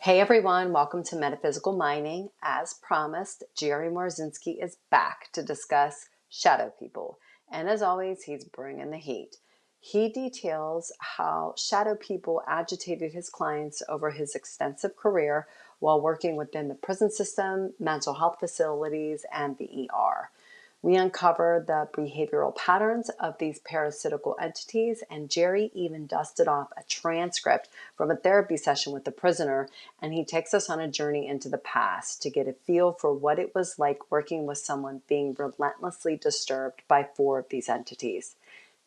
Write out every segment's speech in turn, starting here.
Hey everyone, welcome to Metaphysical Mining. As promised, Jerry Marzinsky is back to discuss shadow people. And as always, he's bringing the heat. He details how shadow people agitated his clients over his extensive career while working within the prison system, mental health facilities, and the ER. We uncovered the behavioral patterns of these parasitical entities, and Jerry even dusted off a transcript from a therapy session with the prisoner, and he takes us on a journey into the past to get a feel for what it was like working with someone being relentlessly disturbed by 4 of these entities.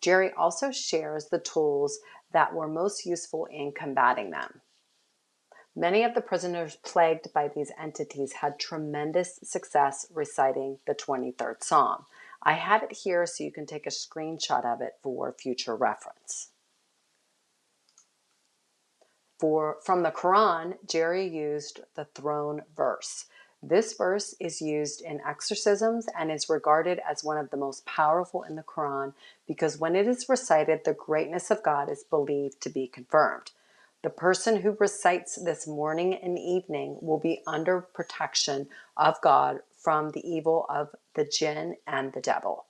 Jerry also shares the tools that were most useful in combating them. Many of the prisoners plagued by these entities had tremendous success reciting the 23rd Psalm. I have it here so you can take a screenshot of it for future reference. From the Quran, Jerry used the throne verse. This verse is used in exorcisms and is regarded as one of the most powerful in the Quran because when it is recited, the greatness of God is believed to be confirmed. The person who recites this morning and evening will be under protection of God from the evil of the jinn and the devil.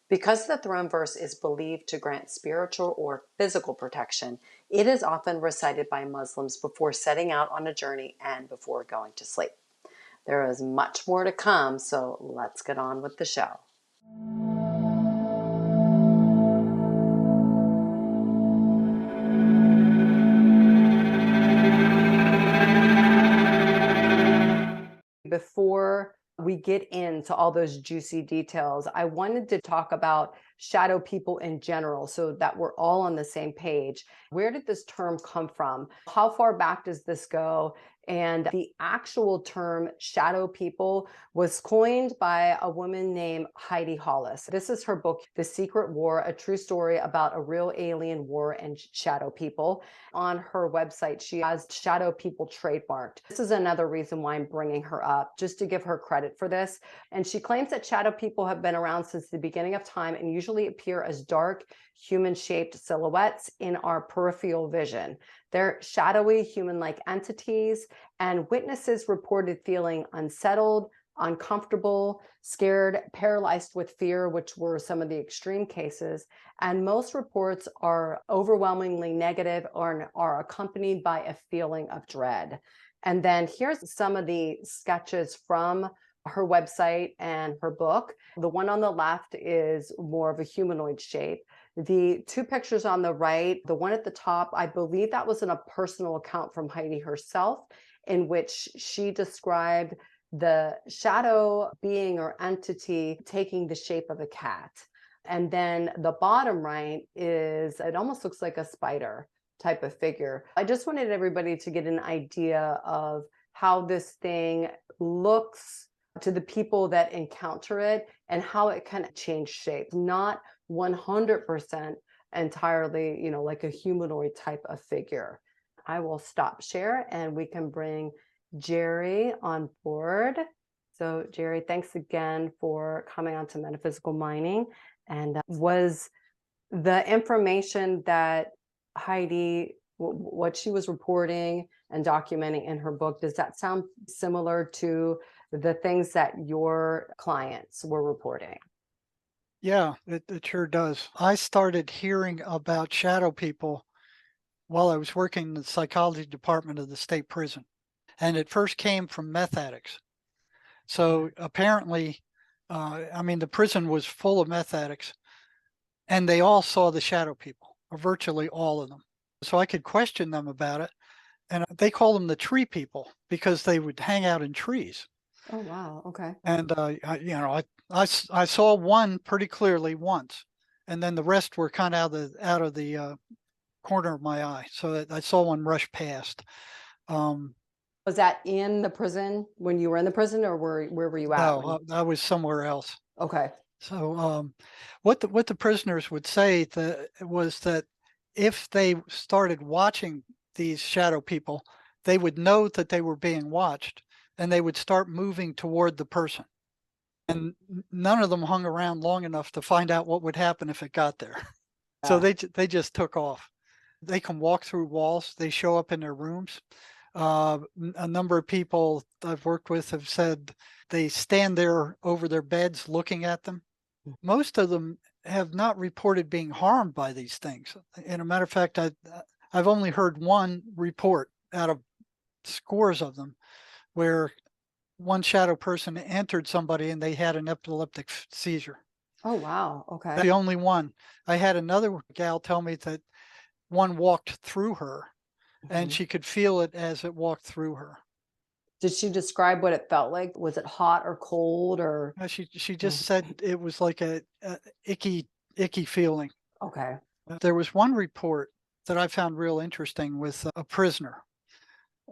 Because the throne verse is believed to grant spiritual or physical protection, it is often recited by Muslims before setting out on a journey and before going to sleep. There is much more to come, so let's get on with the show. Before we get into all those juicy details, I wanted to talk about shadow people in general so that we're all on the same page. Where did this term come from? How far back does this go? And the actual term shadow people was coined by a woman named HEIDI HOLLIS. This is her book, The Secret War, a true story about a real alien war and shadow people. On her website, she has shadow people trademarked. This is another reason why I'm bringing her up, just to give her credit for this. And she claims that shadow people have been around since the beginning of time and usually appear as dark, human-shaped silhouettes in our peripheral vision. They're shadowy, human-like entities, and witnesses reported feeling unsettled, uncomfortable, scared, paralyzed with fear, which were some of the extreme cases. And most reports are overwhelmingly negative or are accompanied by a feeling of dread. And then here's some of the sketches from her website and her book. The one on the left is more of a humanoid shape. The 2 pictures on the right, the one at the top, I believe that was in a personal account from HEIDI herself, in which she described the shadow being or entity taking the shape of a cat. And then the bottom right is, it almost looks like a spider type of figure. I just wanted everybody to get an idea of how this thing looks to the people that encounter it and how it can change shape. Not 100% entirely, like a humanoid type of figure. I will stop share and we can bring Jerry on board. So Jerry, thanks again for coming on to Metaphysical Mining. And was the information that HEIDI, what she was reporting and documenting in her book, does that sound similar to the things that your clients were reporting? Yeah, it sure does. I started hearing about shadow people while I was working in the psychology department of the state prison. And it first came from meth addicts. So apparently, the prison was full of meth addicts and they all saw the shadow people, or virtually all of them. So I could question them about it. And they called them the tree people because they would hang out in trees. Oh, wow. Okay. And, I saw one pretty clearly once, and then the rest were kind of out of the corner of my eye. So I saw one rush past. Was that in the prison when you were in the prison, or where were you at? No, I was somewhere else. Okay. So what the prisoners would say was that if they started watching these shadow people, they would know that they were being watched, and they would start moving toward the person. And none of them hung around long enough to find out what would happen if it got there. So they just took off. They can walk through walls. They show up in their rooms. A number of people I've worked with have said they stand there over their beds looking at them. Most of them have not reported being harmed by these things. And a matter of fact, I've only heard one report out of scores of them where one shadow person entered somebody and they had an epileptic seizure. Oh, wow. That's Okay. the only one. I had another gal tell me that one walked through her and Mhm. she could feel it as it walked through her. Did she describe what it felt like? Was it hot or cold or? She Mm. just said it was like a icky feeling. Okay. There was one report that I found real interesting with a prisoner,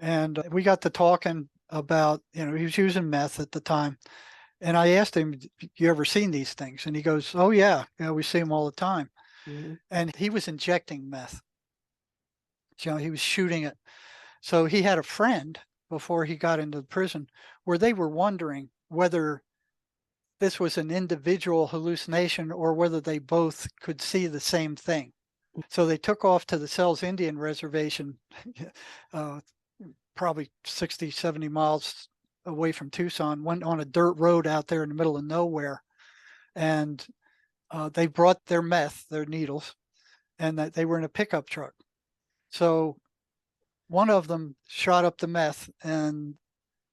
and we got to talking about, he was using meth at the time, and I asked him, "You ever seen these things?" And he goes, "Oh yeah, we see them all the time." Mhm. And he was injecting meth. He was shooting it. So he had a friend before he got into the prison where they were wondering whether this was an individual hallucination or whether they both could see the same thing. So they took off to the Sells Indian Reservation, uh, probably 60, 70 miles away from Tucson, went on a dirt road out there in the middle of nowhere. And they brought their meth, their needles, and that they were in a pickup truck. So one of them shot up the meth, and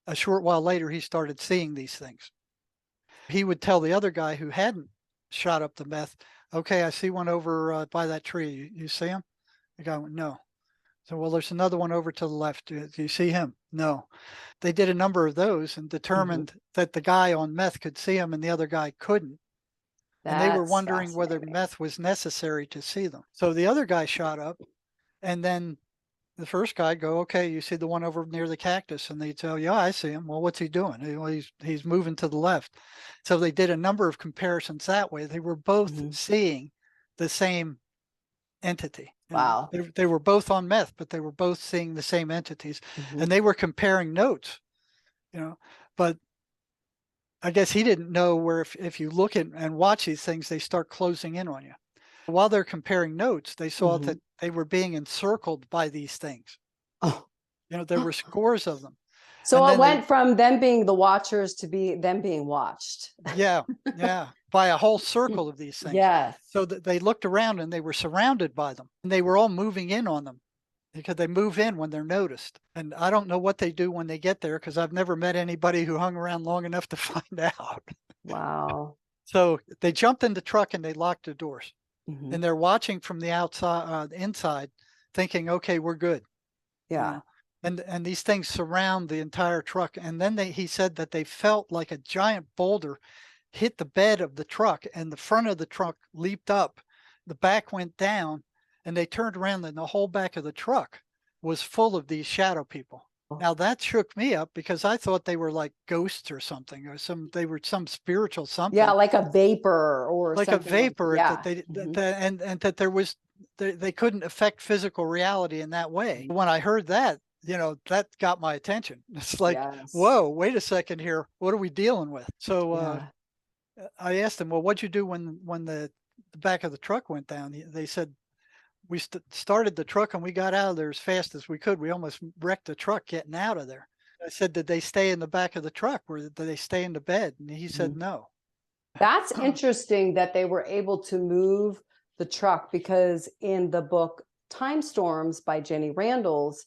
a short while later, he started seeing these things. He would tell the other guy who hadn't shot up the meth, "Okay, I see one over by that tree. You see him?" The guy went, "No." So, "Well, there's another one over to the left. Do you see him?" "No." They did a number of those and Mhm. determined that the guy on meth could see him and the other guy couldn't. And they were That's wondering whether fascinating. meth was necessary to see them. So the other guy shot up, and then the first guy go, "Okay, you see the one over near the cactus?" And they tell, "Yeah, I see him." "Well, what's he doing?" "Well, he's moving to the left." So they did a number of comparisons that way. They were both Mhm. seeing the same entity. Wow. They were both on meth, but they were both seeing the same entities, Mhm. and they were comparing notes. You know, but I guess he didn't know where if you look at and watch these things, they start closing in on you. While they're comparing notes, they saw Mhm. that they were being encircled by these things. Oh. There were scores of them. So And it then they, went from them being the watchers to be them being watched. yeah, yeah, by a whole circle of these things. Yes. So that they looked around and they were surrounded by them and they were all moving in on them because they move in when they're noticed. And I don't know what they do when they get there because I've never met anybody who hung around long enough to find out. Wow. So they jumped in the truck and they locked the doors Mhm. and they're watching from the outside, inside, thinking, "Okay, we're good." You Yeah. know, and these things surround the entire truck. And then he said that they felt like a giant boulder hit the bed of the truck and the front of the truck leaped up, the back went down, and they turned around and the whole back of the truck was full of these shadow people. Now that shook me up because I thought they were like ghosts or something, or they were some spiritual Yeah, something, like a vapor or like a something like vapor that yeah. they Mhm. and that there was they couldn't affect physical reality in that way. When I heard that, that got my attention. It's like, Yes. whoa, wait a second here. What are we dealing with? So Yeah. I asked them, "Well, what'd you do when the back of the truck went down?" They said, "We started the truck and we got out of there as fast as we could. We almost wrecked the truck getting out of there." I said, "Did they stay in the back of the truck or did they stay in the bed?" And he said, Mhm. "No." That's interesting that they were able to move the truck because in the book Time Storms by Jenny Randalls,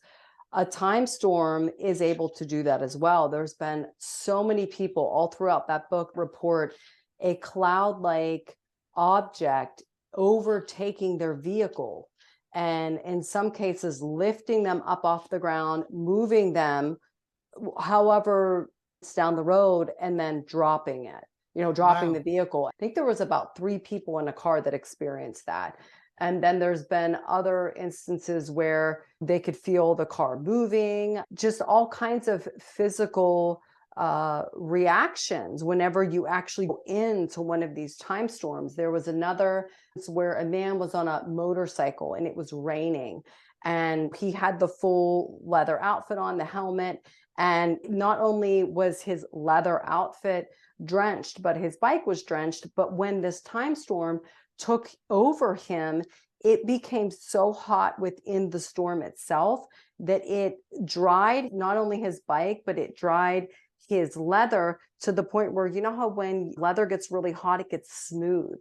a time storm is able to do that as well. There's been so many people all throughout that book report a cloud-like object overtaking their vehicle and in some cases lifting them up off the ground, moving them however it's down the road and then dropping it, dropping the Wow. vehicle. I think there was about 3 people in a car that experienced that. And then there's been other instances where they could feel the car moving, just all kinds of physical reactions whenever you actually go into one of these time storms. There was another where a man was on a motorcycle and it was raining and he had the full leather outfit on, the helmet, and not only was his leather outfit drenched, but his bike was drenched. But when this time storm took over him, it became so hot within the storm itself that it dried not only his bike, but it dried his leather to the point where, you know how when leather gets really hot, it gets smooth.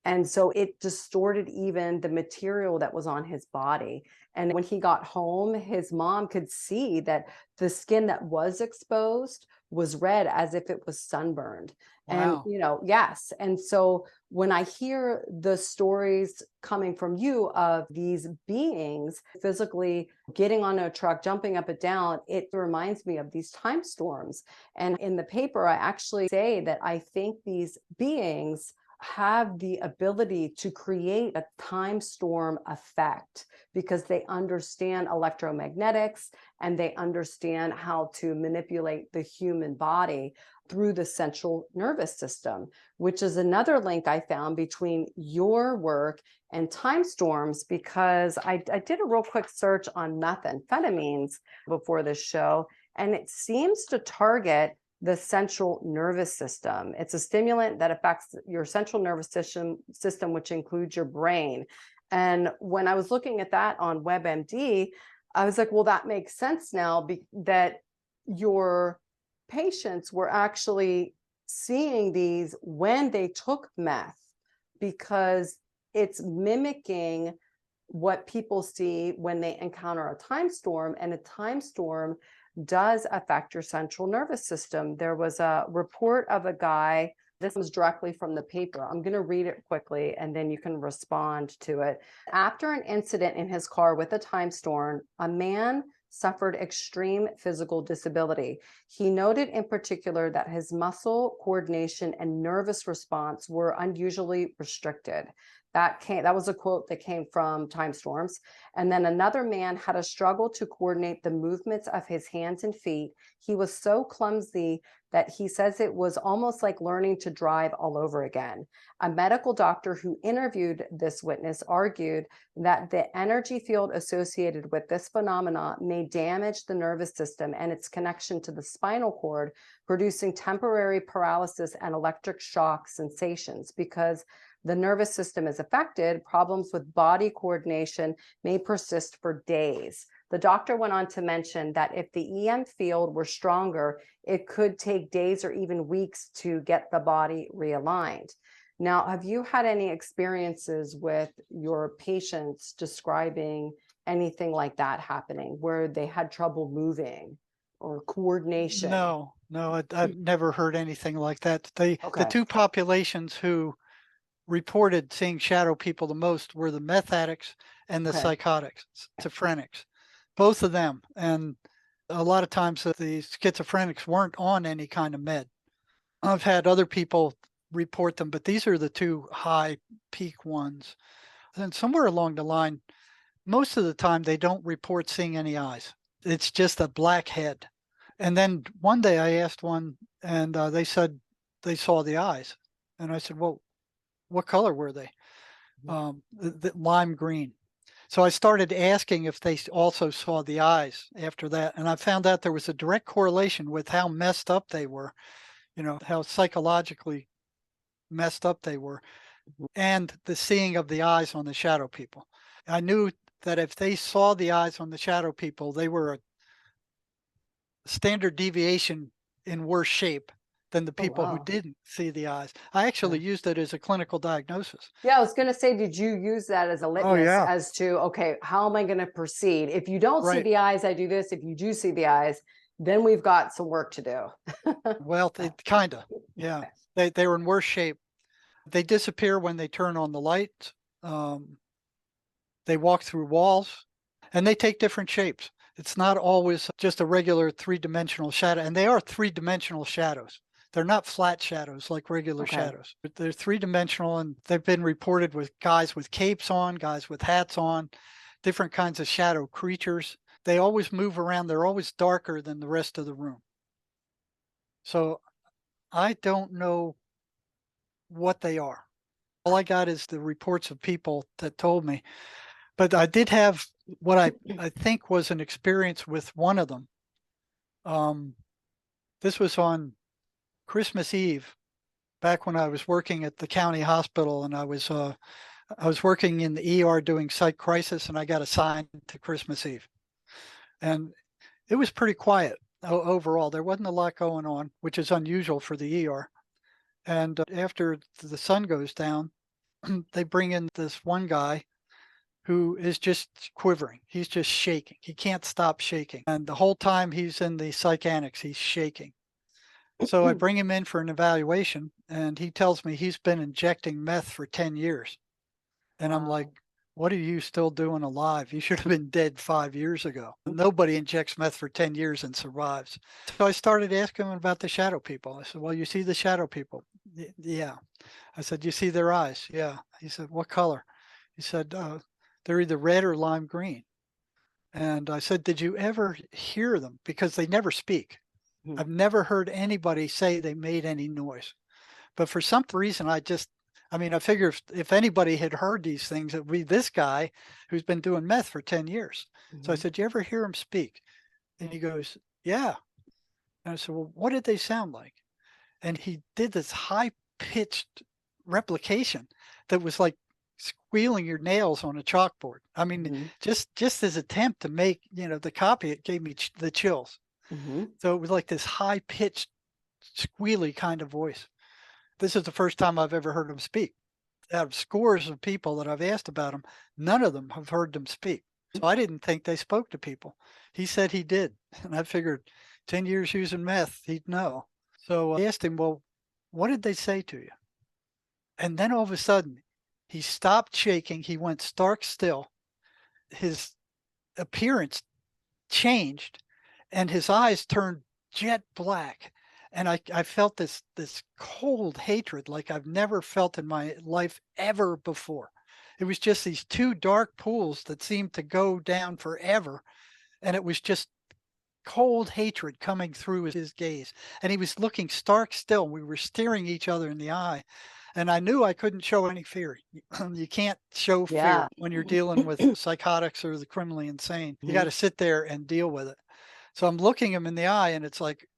And so it distorted even the material that was on his body. And when he got home, his mom could see that the skin that was exposed was red as if it was sunburned. And, Wow. yes. And so when I hear the stories coming from you of these beings physically getting on a truck, jumping up and down, it reminds me of these time storms. And in the paper, I actually say that I think these beings have the ability to create a time storm effect because they understand electromagnetics and they understand how to manipulate the human body through the central nervous system, which is another link I found between your work and time storms, because I did a real quick search on methamphetamines before this show, and it seems to target the central nervous system. It's a stimulant that affects your central nervous system, which includes your brain. And when I was looking at that on WebMD, I was like, well, that makes sense now that your patients were actually seeing these when they took meth, because it's mimicking what people see when they encounter a time storm, and a time storm does affect your central nervous system. There was a report of a guy, this was directly from the paper. I'm going to read it quickly and then you can respond to it. After an incident in his car with a time storm, a man suffered extreme physical disability. He noted in particular that his muscle coordination and nervous response were unusually restricted. That was a quote that came from Time Storms. And then another man had a struggle to coordinate the movements of his hands and feet. He was so clumsy that he says it was almost like learning to drive all over again. A medical doctor who interviewed this witness argued that the energy field associated with this phenomena may damage the nervous system and its connection to the spinal cord, producing temporary paralysis and electric shock sensations. Because the nervous system is affected, problems with body coordination may persist for days. The doctor went on to mention that if the EM field were stronger, it could take days or even weeks to get the body realigned. Now, have you had any experiences with your patients describing anything like that happening, where they had trouble moving or coordination? No, I've never heard anything like that. The Okay. two populations who reported seeing shadow people the most were the meth addicts and the Okay. psychotics, schizophrenics, both of them. And a lot of times the schizophrenics weren't on any kind of med. I've had other people report them, but these are the two high peak ones. And somewhere along the line, most of the time they don't report seeing any eyes. It's just a black head. And then one day I asked one, and they said they saw the eyes. And I said, well, what color were they? The lime green. So I started asking if they also saw the eyes after that. And I found out there was a direct correlation with how messed up they were, how psychologically messed up they were, and the seeing of the eyes on the shadow people. I knew that if they saw the eyes on the shadow people, they were a standard deviation in worse shape than the people who wow. didn't see the eyes. I actually used it as a clinical diagnosis. Yeah, I was going to say, did you use that as a Oh, litmus yeah. as to, okay, how am I going to proceed? If you don't see Right. the eyes, I do this. If you do see the eyes, then we've got some work to do. Well, kind of. Yeah. They were in worse shape. They disappear when they turn on the light. They walk through walls, and they take different shapes. It's not always just a regular three-dimensional shadow, and they are three-dimensional shadows. They're not flat shadows like regular Okay. shadows. But they're three-dimensional, and they've been reported with guys with capes on, guys with hats on, different kinds of shadow creatures. They always move around. They're always darker than the rest of the room. So I don't know what they are. All I got is the reports of people that told me. But I did have what I think was an experience with one of them. This was on Christmas Eve, back when I was working at the county hospital, and I was working in the ER doing psych crisis, and I got assigned to Christmas Eve. And it was pretty quiet overall. There wasn't a lot going on, which is unusual for the ER. And after the sun goes down, they bring in this one guy who is just quivering. He's just shaking. He can't stop shaking. And the whole time he's in the psych annex, he's shaking. So I bring him in for an evaluation, and he tells me he's been injecting meth for 10 years. And I'm like, what are you still doing alive? You should have been dead 5 years ago. Nobody injects meth for 10 years and survives. So I started asking him about the shadow people. I said, well, you see the shadow people? Yeah. I said, you see their eyes? Yeah. He said, what color? He said, they're either red or lime green. And I said, did you ever hear them? Because they never speak. I've never heard anybody say they made any noise. But for some reason, I figure if anybody had heard these things, it would be this guy who's been doing meth for 10 years. So I said, you ever hear him speak? And he goes, yeah. And I said, well, what did they sound like? And he did this high-pitched replication that was like squealing your nails on a chalkboard. I mean, just his attempt to make, the copy, it gave me the chills. So it was like this high-pitched, squealy kind of voice. This is the first time I've ever heard him speak. Out of scores of people that I've asked about him, none of them have heard them speak. So I didn't think they spoke to people. He said he did. And I figured 10 years using meth, he'd know. So I asked him, well, what did they say to you? And then all of a sudden, he stopped shaking. He went stark still. His appearance changed, and his eyes turned jet black. And I felt this cold hatred like I've never felt in my life ever before. It was just these two dark pools that seemed to go down forever. And it was just cold hatred coming through his gaze. And he was looking stark still. We were staring each other in the eye. And I knew I couldn't show any fear. You can't show fear when you're dealing with psychotics or the criminally insane. You got to sit there and deal with it. So I'm looking him in the eye, and it's like,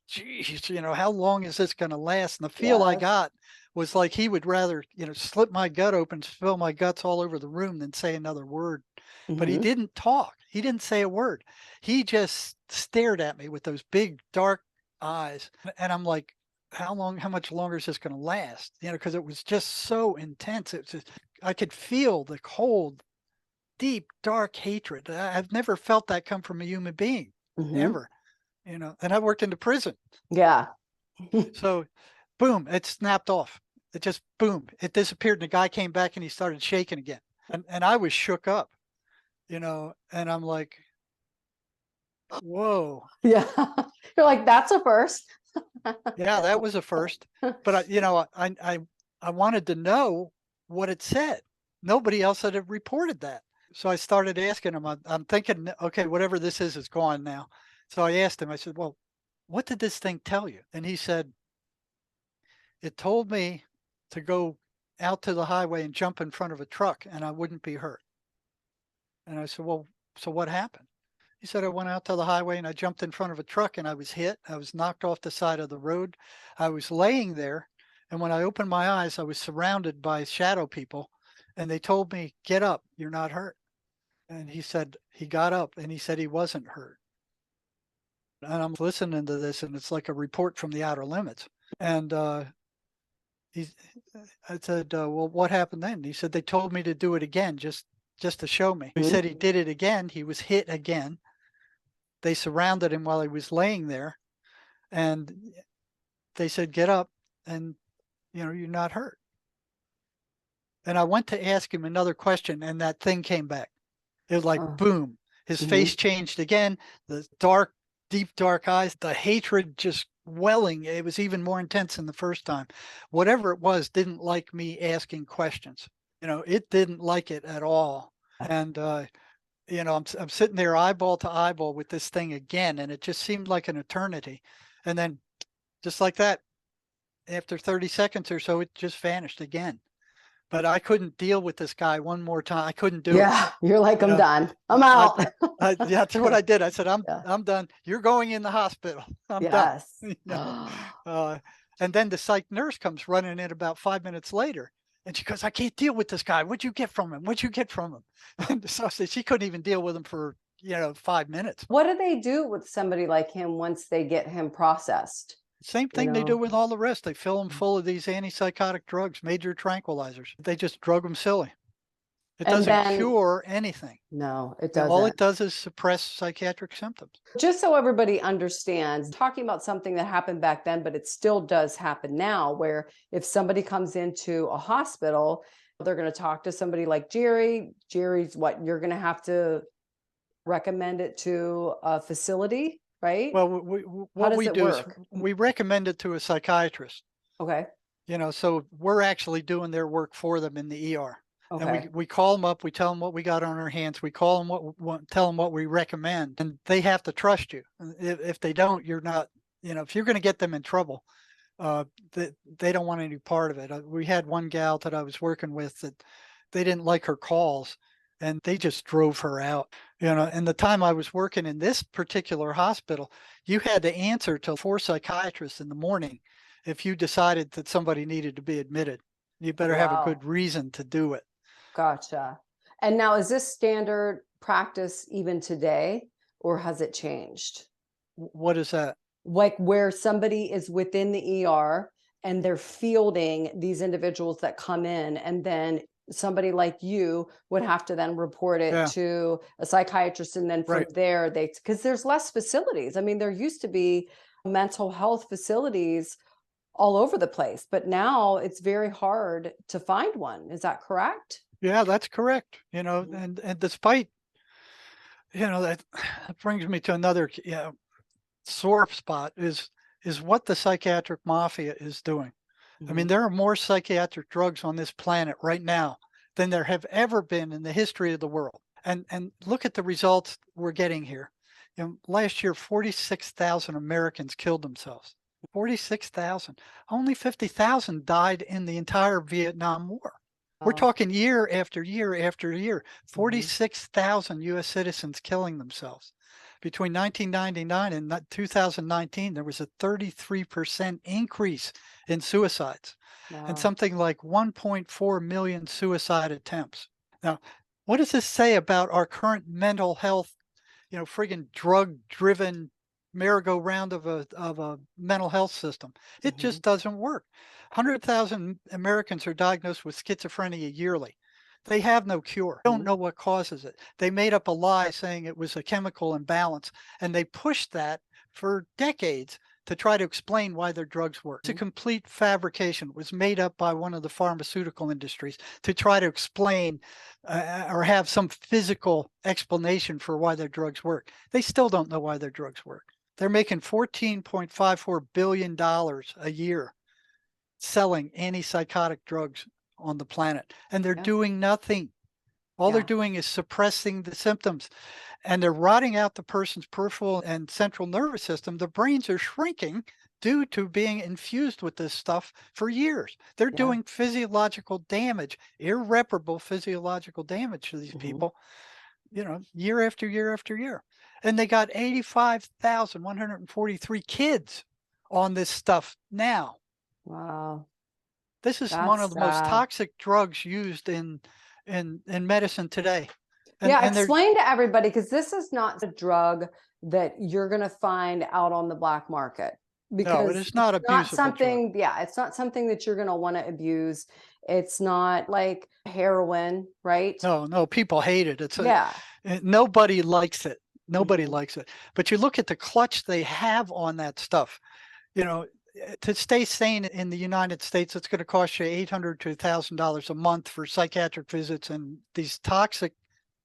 geez, how long is this going to last? And the feel I got was like he would rather, slip my gut open, spill my guts all over the room than say another word. But he didn't talk. He didn't say a word. He just stared at me with those big, dark eyes. And I'm like, how much longer is this going to last? Because it was just so intense. It was I could feel the cold, deep, dark hatred. I've never felt that come from a human being, ever. And I worked in the prison. Yeah. So boom, it snapped off. It just boom, it disappeared. And the guy came back and he started shaking again. And I was shook up, and I'm like, whoa. Yeah. You're like, that's a first. Yeah, that was a first. But I wanted to know what it said. Nobody else had reported that. So I started asking him. I'm thinking, okay, whatever this is gone now. So I asked him, I said, well, what did this thing tell you? And he said, it told me to go out to the highway and jump in front of a truck and I wouldn't be hurt. And I said, well, so what happened? He said, I went out to the highway and I jumped in front of a truck and I was hit. I was knocked off the side of the road. I was laying there. And when I opened my eyes, I was surrounded by shadow people. And they told me, get up, you're not hurt. And he said, he got up and he said he wasn't hurt. And I'm listening to this, and it's like a report from the outer limits. And I said, well, what happened then? And he said, they told me to do it again, just to show me. He said he did it again. He was hit again. They surrounded him while he was laying there. And they said, get up and, you're not hurt. And I went to ask him another question, and that thing came back. It was like, boom, his face changed again. The deep, dark eyes, the hatred just welling. It was even more intense than the first time. Whatever it was didn't like me asking questions. It didn't like it at all. And, I'm sitting there eyeball to eyeball with this thing again, and it just seemed like an eternity. And then just like that, after 30 seconds or so, it just vanished again. But I couldn't deal with this guy one more time. I couldn't do it. Yeah, you're like, I'm done. I'm out. Yeah, that's what I did. I said, I'm done. You're going in the hospital. I'm done. And then the psych nurse comes running in about 5 minutes later. And she goes, I can't deal with this guy. What'd you get from him? What'd you get from him? And so she couldn't even deal with him for, 5 minutes. What do they do with somebody like him once they get him processed? Same You thing they do know? with all the rest. They fill them full of these antipsychotic drugs, major tranquilizers. They just drug them silly. It And doesn't then, cure anything. no, it All it doesn't. does is suppress psychiatric symptoms. Just so everybody understands, talking about something that happened back then, but it still does happen now, where if somebody comes into a hospital, they're going to talk to somebody like Jerry. Jerry's what? You're going to have to recommend it to a facility, right? Well, How what does we it do is work? we recommend it to a psychiatrist. Okay. So we're actually doing their work for them in the ER. And Okay. we call them up, we tell them what we got on our hands, we call them tell them what we recommend, and they have to trust you. If they don't, you're not, if you're going to get them in trouble, they don't want any part of it. We had one gal that I was working with that they didn't like her calls, and they just drove her out. And the time I was working in this particular hospital, you had to answer to 4 psychiatrists in the morning if you decided that somebody needed to be admitted. You better have a Wow. good reason to do it. Gotcha. And now, is this standard practice even today, or has it changed? What is that? Like where somebody is within the ER and they're fielding these individuals that come in, and then somebody like you would have to then report it Yeah, to a psychiatrist, and then from right. there because there's less facilities. I mean, there used to be mental health facilities all over the place, but now it's very hard to find one. Is that correct? Yeah, that's correct. Mhm. And despite, that brings me to another sore spot is what the psychiatric mafia is doing. I mean, Mhm. there are more psychiatric drugs on this planet right now than there have ever been in the history of the world. And look at the results we're getting here. Last year, 46,000 Americans killed themselves. 46,000. Only 50,000 died in the entire Vietnam War. We're Oh, talking year after year after year. mhm. 46,000 US citizens killing themselves. Between 1999 and 2019, there was a 33% increase in suicides and Wow. something like 1.4 million suicide attempts. Now, what does this say about our current mental health, friggin' drug driven merry-go-round of a mental health system? It Mhm. just doesn't work. 100,000 Americans are diagnosed with schizophrenia yearly. They have no cure. Don't Mhm. know what causes it. They made up a lie saying it was a chemical imbalance, and they pushed that for decades to try to explain why their drugs work. It's a Mhm. complete fabrication. It was made up by one of the pharmaceutical industries to try to explain or have some physical explanation for why their drugs work. They still don't know why their drugs work. They're making $14.54 billion a year selling antipsychotic drugs on the planet, and they're Yeah. doing nothing. All they're Yeah. doing is suppressing the symptoms, and they're rotting out the person's peripheral and central nervous system. The brains are shrinking due to being infused with this stuff for years. They're Yeah. doing physiological damage, irreparable physiological damage to these Mhm. people, year after year after year. And they got 85,143 kids on this stuff now. Wow. This is one of That's the most sad. toxic drugs used in medicine today. And Yeah, and they're explain to everybody, because this is not a drug that you're going to find out on the black market, no, it because is it's not not abusable drug. something, yeah, it's not something that you're going to want to abuse. It's not like heroin, right? No, no, people hate it. Yeah. Nobody likes it. Nobody Mhm. likes it. But you look at the clutch they have on that stuff. To stay sane in the United States, it's going to cost you $800 to $1,000 a month for psychiatric visits and these toxic,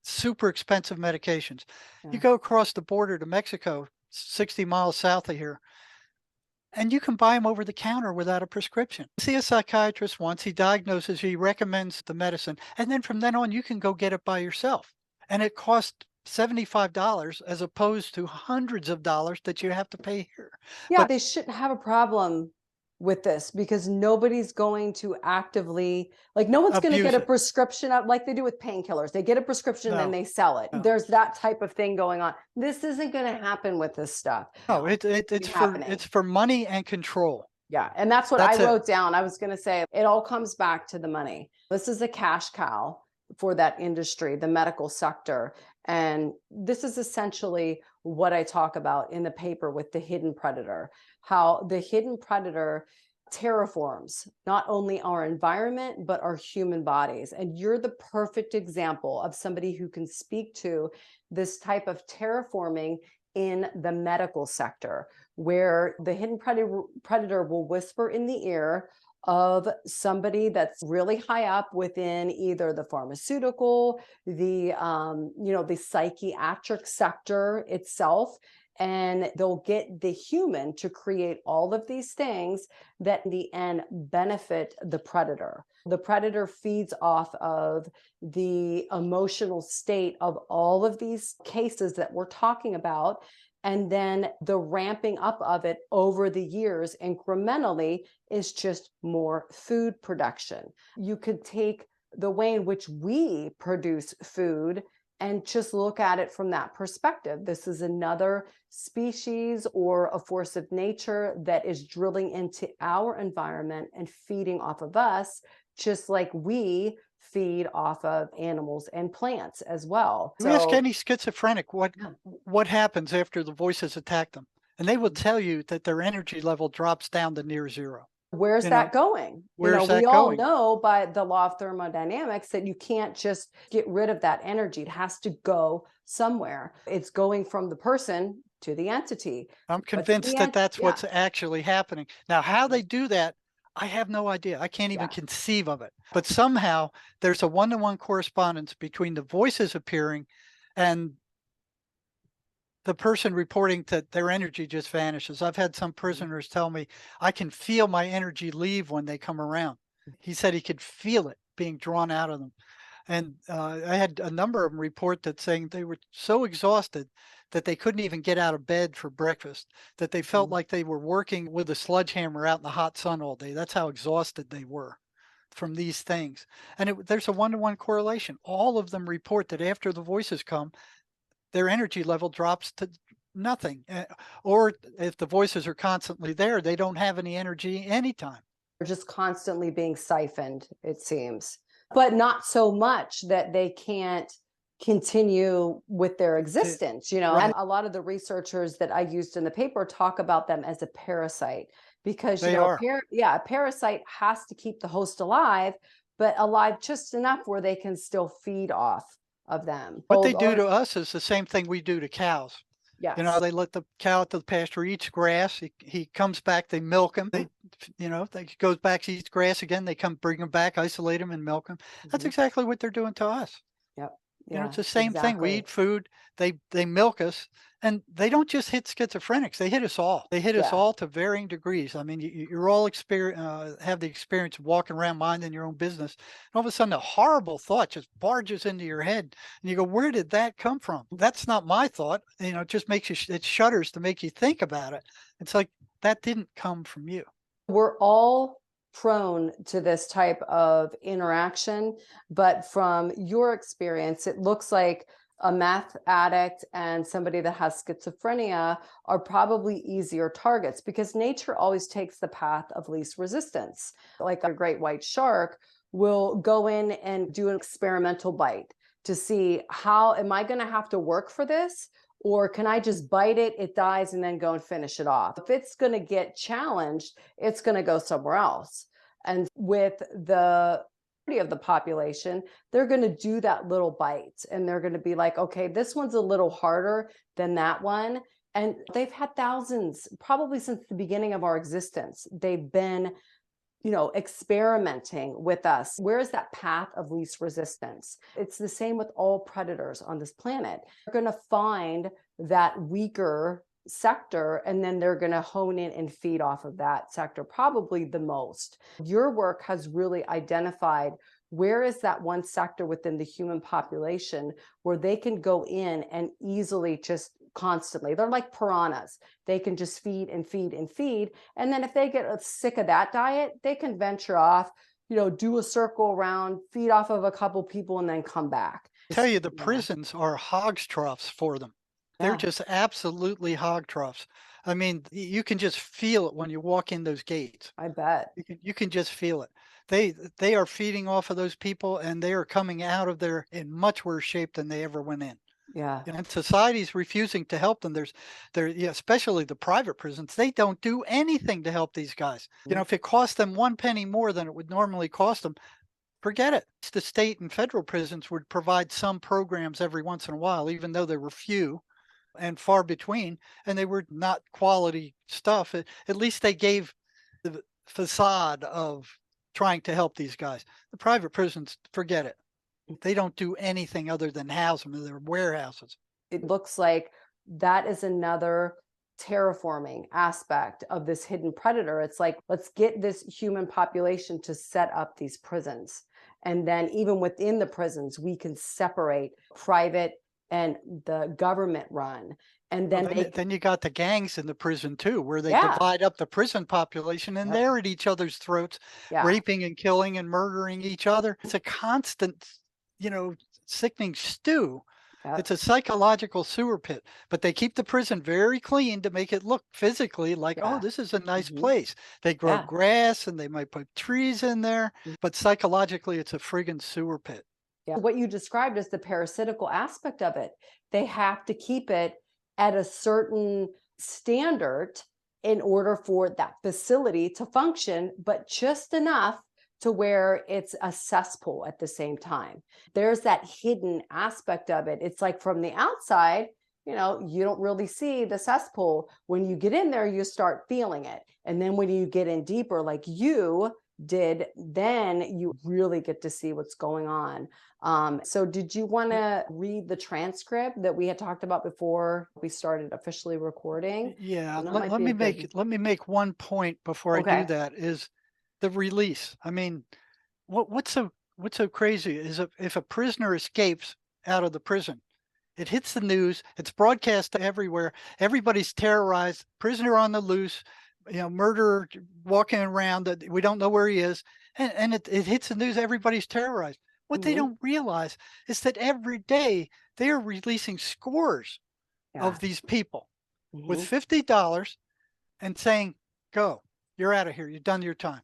super expensive medications. You Yeah. go across the border to Mexico, 60 miles south of here, and you can buy them over the counter without a prescription. See a psychiatrist once, he diagnoses you, he recommends the medicine, and then from then on, you can go get it by yourself. And it costs $75 as opposed to hundreds of dollars that you have to pay here. Yeah, But they shouldn't have a problem with this, because nobody's going to actively, like, no one's going to get abuse a it. prescription up like they do with painkillers. They get a prescription, then No, they sell it. no. There's that type of thing going on. This isn't going to happen with this stuff. No, Be happening. it's for money and control. Yeah, and that's what I That's it. wrote down. I was going to say it all comes back to the money. This is a cash cow for that industry, the medical sector. And this is essentially what I talk about in the paper with the hidden predator, how the hidden predator terraforms not only our environment, but our human bodies. And you're the perfect example of somebody who can speak to this type of terraforming in the medical sector, where the hidden predator will whisper in the ear of somebody that's really high up within either the pharmaceutical, the the psychiatric sector itself, and they'll get the human to create all of these things that in the end benefit the predator. The predator feeds off of the emotional state of all of these cases that we're talking about, and then the ramping up of it over the years incrementally is just more food production. You could take the way in which we produce food and just look at it from that perspective. This is another species or a force of nature that is drilling into our environment and feeding off of us, just like we feed off of animals and plants as well. You ask So any schizophrenic what happens after the voices attack them, and they will tell you that their energy level drops down to near zero. where's You know, that going? where's that We all going? know by the law of thermodynamics that you can't just get rid of that energy. It has to go somewhere. It's going from the person to the entity. I'm What's convinced that that's yeah, what's actually happening. Now, how they do that, I have no idea. I can't even yeah. conceive of it. But somehow there's a one-to-one correspondence between the voices appearing and the person reporting that their energy just vanishes. I've had some prisoners tell me, I can feel my energy leave when they come around. He said he could feel it being drawn out of them. And I had a number of them report that saying they were so exhausted that they couldn't even get out of bed for breakfast, that they felt Mhm. like they were working with a sledgehammer out in the hot sun all day. That's how exhausted they were from these things. And there's a one-to-one correlation. All of them report that after the voices come, their energy level drops to nothing. Or if the voices are constantly there, they don't have any energy anytime. They're just constantly being siphoned, it seems, but not so much that they can't continue with their To- existence, Right. and a lot of the researchers that I used in the paper talk about them as a parasite because, They are. a parasite has to keep the host alive, but alive just enough where they can still feed off of them. What they do Or to us is the same thing we do to cows. yes. They let the cow out to the pasture, eats grass. He comes back, they milk him. He goes back, eats grass again. They come bring him back, isolate him, and milk him. That's Mhm. exactly what they're doing to us. Yep. It's Yeah, the same thing. We exactly. eat food, they milk us, and they don't just hit schizophrenics. They hit us all. They hit us Yeah. all to varying degrees. I mean, you're all have the experience of walking around minding your own business. And all of a sudden, a horrible thought just barges into your head, and you go, "Where did that come from?" That's not my thought. It just makes you. It shudders to make you think about it. It's like that didn't come from you. We're all prone to this type of interaction, but from your experience, it looks like a meth addict and somebody that has schizophrenia are probably easier targets because nature always takes the path of least resistance. Like a great white shark will go in and do an experimental bite to see, how am I going to have to work for this? Or can I just bite it, it dies, and then go and finish it off? If it's going to get challenged, it's going to go somewhere else. And with the majority of the population, they're going to do that little bite and they're going to be like, okay, this one's a little harder than that one. And they've had thousands, probably since the beginning of our existence. They've been experimenting with us. Where is that path of least resistance? It's the same with all predators on this planet. They're going to find that weaker sector and then they're going to hone in and feed off of that sector probably the most. Your work has really identified where is that one sector within the human population where they can go in and easily just constantly, they're like piranhas, they can just feed and feed and feed, and then if they get sick of that diet, they can venture off, do a circle around, feed off of a couple people, and then come back. Tell you, the Yeah, prisons are hog's troughs for them. They're yeah, just absolutely hog troughs. I mean, you can just feel it when you walk in those gates. I bet. You can just feel it. They are feeding off of those people, and they are coming out of there in much worse shape than they ever went in. Yeah. And society's refusing to help them. Yeah, especially the private prisons, they don't do anything to help these guys. If it cost them 1 penny more than it would normally cost them, forget it. The state and federal prisons would provide some programs every once in a while, even though they were few and far between, and they were not quality stuff. At least they gave the facade of trying to help these guys. The private prisons, forget it. They don't do anything other than house them in their warehouses. It looks like that is another terraforming aspect of this hidden predator. It's like, let's get this human population to set up these prisons. And then even within the prisons, we can separate private and the government run. And then Then you got the gangs in the prison too, where they Yeah. divide up the prison population and Yep. they're at each other's throats, Yeah. raping and killing and murdering each other. It's a constant, sickening stew. Yep. It's a psychological sewer pit, but they keep the prison very clean to make it look physically like, oh, Yeah. this is a nice Mhm. place. They grow Yeah. grass and they might put trees in there, but psychologically, it's a friggin' sewer pit. Yeah. What you described is the parasitical aspect of it. They have to keep it at a certain standard in order for that facility to function, but just enough to where it's a cesspool at the same time. There's that hidden aspect of it. It's like from the outside, you don't really see the cesspool. When you get in there, you start feeling it. And then when you get in deeper, like you did, then you really get to see what's going on. So did you want to read the transcript that we had talked about before we started officially recording? Yeah, That let, might be a good. let me make one point before I do Okay. that is the release. I mean, what's so crazy is if a prisoner escapes out of the prison, it hits the news, it's broadcast everywhere, everybody's terrorized, prisoner on the loose, murderer walking around that we don't know where he is, and it hits the news, everybody's terrorized. What they Mhm. don't realize is that every day they are releasing scores Yeah. of these people with Mhm. $50 and saying, go, you're out of here, you've done your time.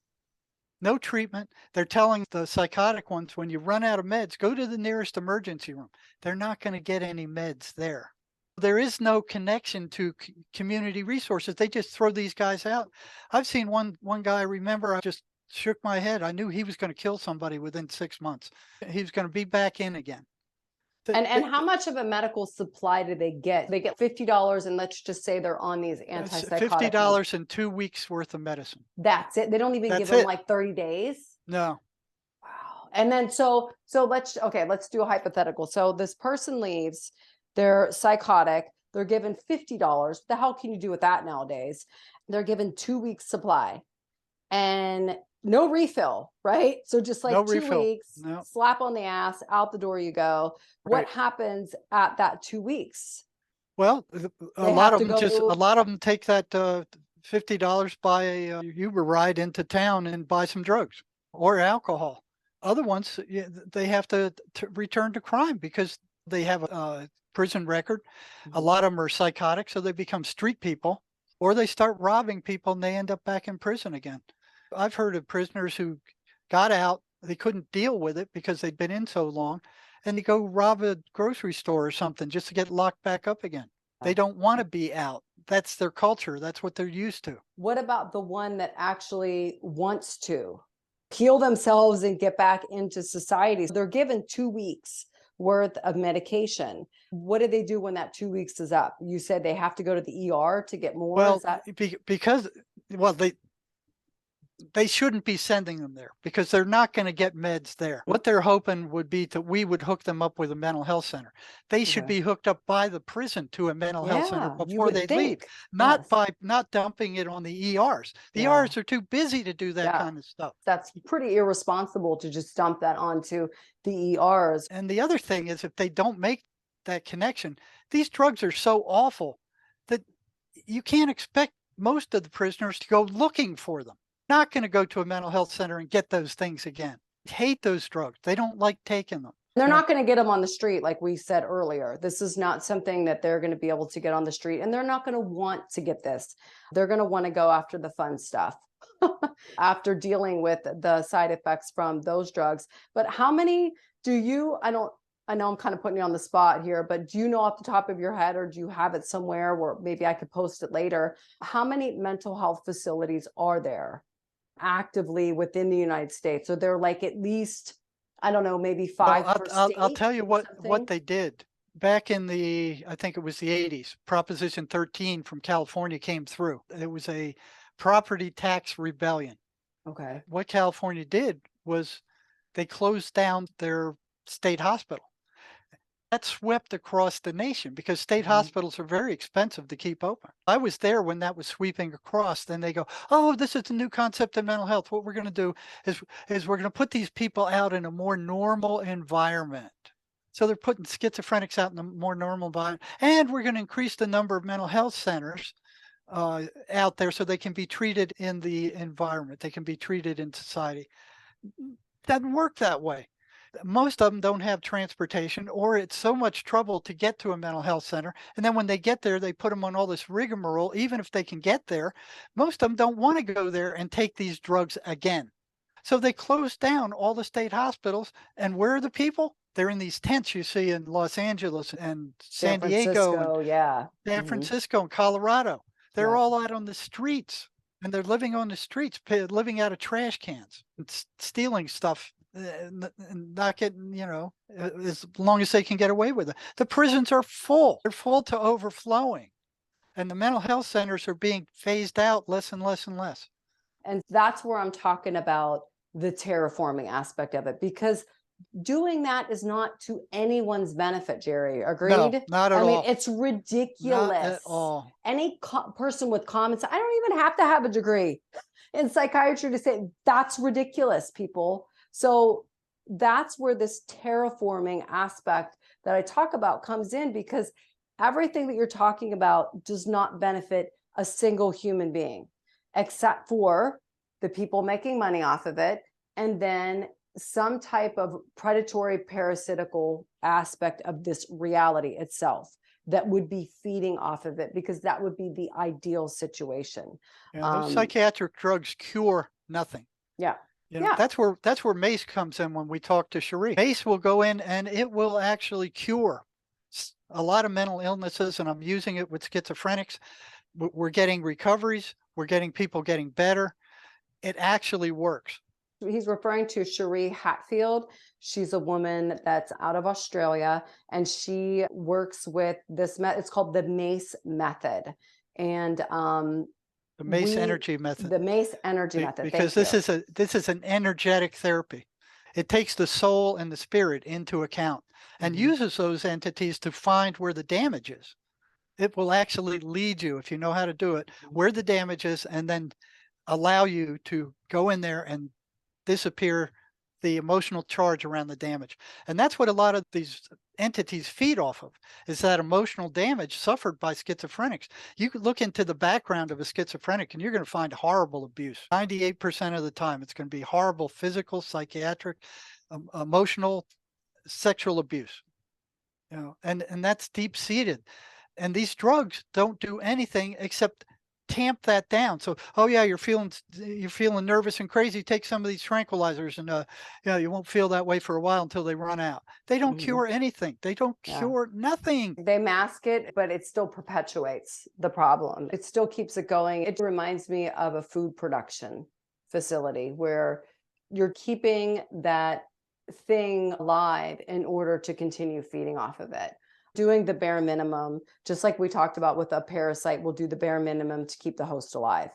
No treatment. They're telling the psychotic ones, when you run out of meds, go to the nearest emergency room. They're not going to get any meds there. There is no connection to community resources. They just throw these guys out. I've seen one guy, I remember, I just shook my head. I knew he was going to kill somebody within 6 months. He was going to be back in again. And how much of a medical supply do they get? They get $50, and let's just say they're on these antipsychotic ones. $50 and 2 weeks worth of medicine. That's it. They don't even give That's them it. like 30 days. No. Wow. And then so let's do a hypothetical. So this person leaves, they're psychotic, they're given $50. The hell can you do with that nowadays? They're given 2 weeks supply and no refill, right? So just like No 2 refill. weeks, No. slap on the ass, out the door you go. What Right. happens at that 2 weeks? Well, They have to a go. lot of them take that $50, buy a Uber ride into town and buy some drugs or alcohol. Other ones, they have to return to crime because they have a prison record. A lot of them are psychotic, so they become street people, or they start robbing people and they end up back in prison again. I've heard of prisoners who got out, they couldn't deal with it because they'd been in so long, and they go rob a grocery store or something just to get locked back up again. They don't want to be out. That's their culture. That's what they're used to. What about the one that actually wants to heal themselves and get back into society? They're given 2 weeks worth of medication. What do they do when that 2 weeks is up? You said they have to go to the ER to get more. Well, Is that because they shouldn't be sending them there because they're not going to get meds there. What they're hoping would be that we would hook them up with a mental health center. They should be hooked up by the prison to a mental health center before they leave, not dumping it on the ERs. The ERs are too busy to do that kind of stuff. That's pretty irresponsible to just dump that onto the ERs. And the other thing is, if they don't make that connection, these drugs are so awful that you can't expect most of the prisoners to go looking for them. Not going to go to a mental health center and get those things again. Hate those drugs. They don't like taking them. They're not going to get them on the street, like we said earlier. This is not something that they're going to be able to get on the street, and they're not going to want to get this. They're going to want to go after the fun stuff after dealing with the side effects from those drugs. But how many do you, I know I'm kind of putting you on the spot here, but do you know off the top of your head, or do you have it somewhere where maybe I could post it later? How many mental health facilities are there actively within the United States? So they're like at least, I don't know, maybe Well, five per I'll state tell you or what something? they did back in the, I think it was the 80s. Proposition 13 from California came through. It was a property tax rebellion. Okay. What California did was they closed down their state hospital. That swept across the nation because state Mhm. hospitals are very expensive to keep open. I was there when that was sweeping across. Then they go, "Oh, this is a new concept in mental health. What we're going to do is we're going to put these people out in a more normal environment." So they're putting schizophrenics out in a more normal environment, and we're going to increase the number of mental health centers out there so they can be treated in the environment. They can be treated in society. Doesn't work that way. Most of them don't have transportation, or it's so much trouble to get to a mental health center. And then when they get there, they put them on all this rigmarole. Even if they can get there, most of them don't want to go there and take these drugs again. So they closed down all the state hospitals. And where are the people? They're in these tents you see in Los Angeles and San San Diego and Francisco, yeah. San Mhm. Francisco and Colorado. They're Yeah. all out on the streets, and they're living on the streets, living out of trash cans and stealing stuff, and not getting, as long as they can get away with it. The prisons are full. They're full to overflowing, and the mental health centers are being phased out less and less and less. And that's where I'm talking about the terraforming aspect of it, because doing that is not to anyone's benefit, Jerry. No, Agreed? not at I mean, all. it's Not at ridiculous. all. Any person with common sense, I don't even have to have a degree in psychiatry to say that's ridiculous, people. So that's where this terraforming aspect that I talk about comes in, because everything that you're talking about does not benefit a single human being, except for the people making money off of it, and then some type of predatory parasitical aspect of this reality itself that would be feeding off of it, because that would be the ideal situation. Yeah, those Um, psychiatric drugs cure nothing. yeah, You know, yeah. that's where MACE comes in when we talk to Cherie. MACE will go in and it will actually cure a lot of mental illnesses, and I'm using it with schizophrenics. We're getting recoveries. We're getting people getting better. It actually works. He's referring to Sherrie Hatfield. She's a woman that's out of Australia, and she works with this it's called the MACE method. And The MACE we energy method. the MACE energy method. Because Thank you. this is an energetic therapy. It takes the soul and the spirit into account and Mhm. uses those entities to find where the damage is. It will actually lead you, if you know how to do it, where the damage is, and then allow you to go in there and disappear the emotional charge around the damage. And that's what a lot of these entities feed off of, is that emotional damage suffered by schizophrenics. You could look into the background of a schizophrenic and you're going to find horrible abuse. 98% of the time, it's going to be horrible physical, psychiatric, emotional, sexual abuse. And that's deep seated. And these drugs don't do anything except tamp that down. So, oh yeah, you're feeling nervous and crazy. Take some of these tranquilizers, and you won't feel that way for a while until they run out. They don't Mhm. cure anything. They don't Yeah. cure nothing. They mask it, but it still perpetuates the problem. It still keeps it going. It reminds me of a food production facility where you're keeping that thing alive in order to continue feeding off of it. Doing the bare minimum, just like we talked about with a parasite, will do the bare minimum to keep the host alive.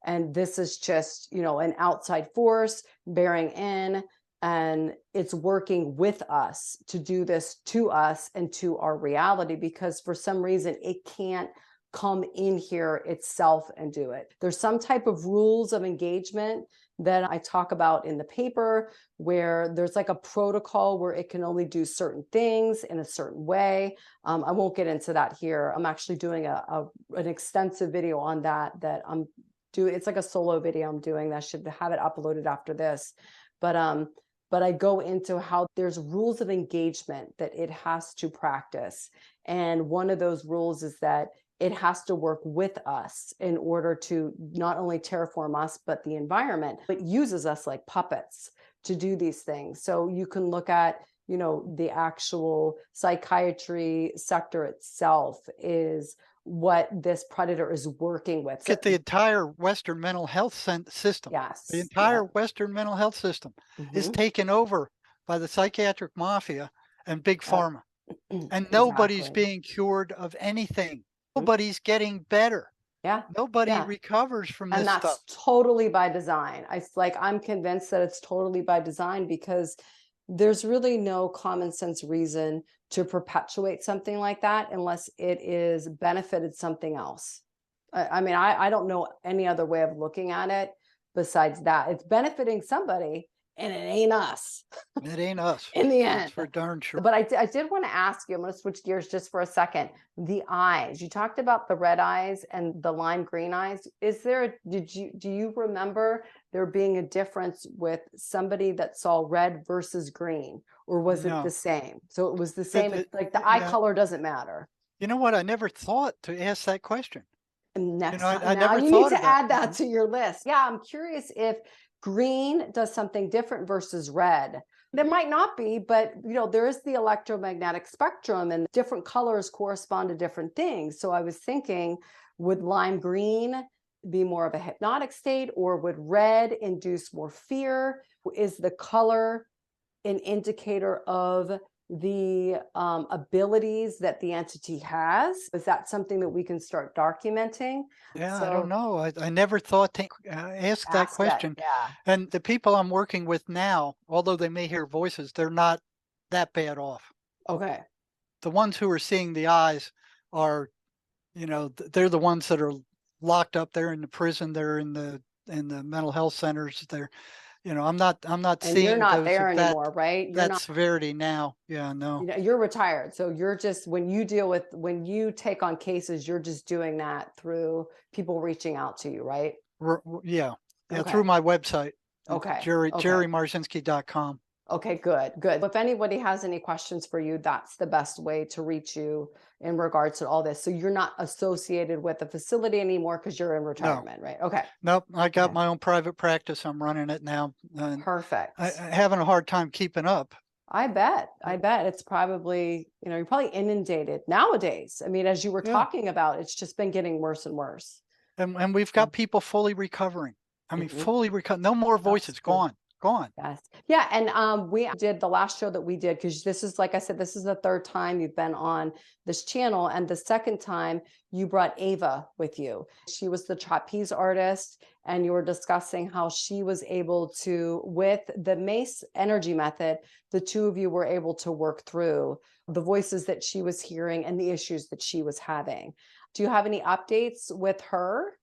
And this is just, an outside force bearing in, and it's working with us to do this to us and to our reality, because for some reason it can't come in here itself and do it. There's some type of rules of engagement that I talk about in the paper, where there's like a protocol where it can only do certain things in a certain way. I won't get into that here. I'm actually doing an extensive video on that I'm doing. It's like a solo video I'm doing that should have it uploaded after this. But I go into how there's rules of engagement that it has to practice. And one of those rules is that it has to work with us in order to not only terraform us, but the environment. It uses us like puppets to do these things. So you can look at, the actual psychiatry sector itself is what this predator is working with. Get the entire Western mental health system. Yes. The entire Western mental health system is taken over by the psychiatric mafia and big pharma. And nobody's being cured of anything. Nobody's getting better. Yeah. Nobody recovers from this stuff. And that's totally by design. I'm convinced that it's totally by design, because there's really no common sense reason to perpetuate something like that unless it is benefited something else. I don't know any other way of looking at it besides that. It's benefiting somebody, and it ain't us. It ain't us. In the end. That's for darn sure. But I did want to ask you, I'm going to switch gears just for a second. The eyes, you talked about the red eyes and the lime green eyes. Do you remember there being a difference with somebody that saw red versus green, or was it the same? So it was the same, like the eye color doesn't matter. You know what? I never thought to ask that question. And next I time, never you need to add that to your list. Yeah, I'm curious if green does something different versus red. There might not be, but there is the electromagnetic spectrum, and different colors correspond to different things. So I was thinking, would lime green be more of a hypnotic state, or would red induce more fear? Is the color an indicator of the abilities that the entity has? Is that something that we can start documenting? Yeah, I don't know. I never thought to ask that question. And the people I'm working with now, although they may hear voices, they're not that bad off. Okay. The ones who are seeing the eyes are, they're the ones that are locked up. They're in the prison. They're in the mental health centers. They're, I'm not And seeing you're not those there of anymore, right? You're that not severity now. Yeah, no. You're retired. So you're just, when you take on cases, you're just doing that through people reaching out to you, right? Yeah. Through my website. Okay. JerryMarzinsky.com. Okay, good. If anybody has any questions for you, that's the best way to reach you in regards to all this. So you're not associated with the facility anymore because you're in retirement, right? Okay. Nope. I got my own private practice. I'm running it now. Perfect. I'm having a hard time keeping up. I bet it's probably, you're probably inundated nowadays. As you were talking about, it's just been getting worse and worse. And we've got people fully recovering. Fully recovered. No more voices. Gone. Yes. Yeah. And we did the last show that we did, because this is, like I said, this is the third time you've been on this channel. And the second time you brought Ava with you. She was the trapeze artist, and you were discussing how she was able to, with the MACE energy method, the two of you were able to work through the voices that she was hearing and the issues that she was having. Do you have any updates with her?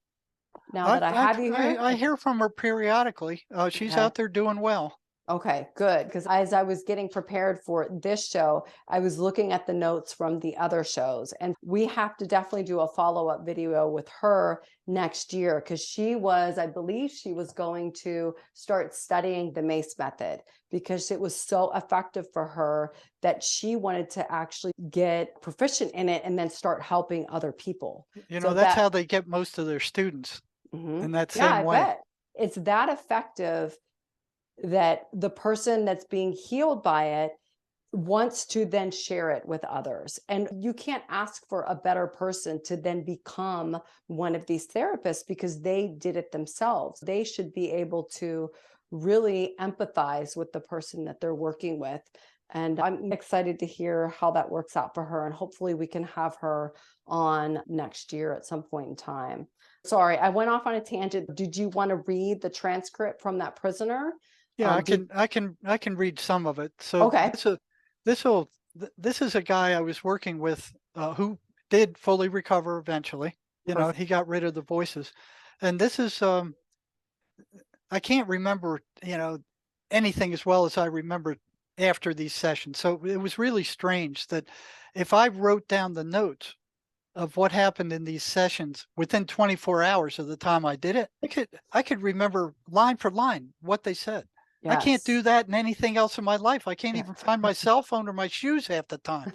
Now that I have you here? I hear from her periodically. She's out there doing well. Okay, good. Because as I was getting prepared for this show, I was looking at the notes from the other shows, and we have to definitely do a follow-up video with her next year, because I believe she was going to start studying the MACE method, because it was so effective for her that she wanted to actually get proficient in it and then start helping other people. That's how they get most of their students. In that same way. Bet. It's that effective that the person that's being healed by it wants to then share it with others. And you can't ask for a better person to then become one of these therapists, because they did it themselves. They should be able to really empathize with the person that they're working with. And I'm excited to hear how that works out for her. And hopefully we can have her on next year at some point in time. Sorry, I went off on a tangent. Did you want to read the transcript from that prisoner? Yeah, I can read some of it. So okay. This is a guy I was working with who did fully recover eventually. He got rid of the voices. And this is I can't remember, anything as well as I remember after these sessions. So it was really strange that if I wrote down the notes of what happened in these sessions within 24 hours of the time I did it, I could remember line for line what they said. Yes. I can't do that in anything else in my life. I can't even find my cell phone or my shoes half the time.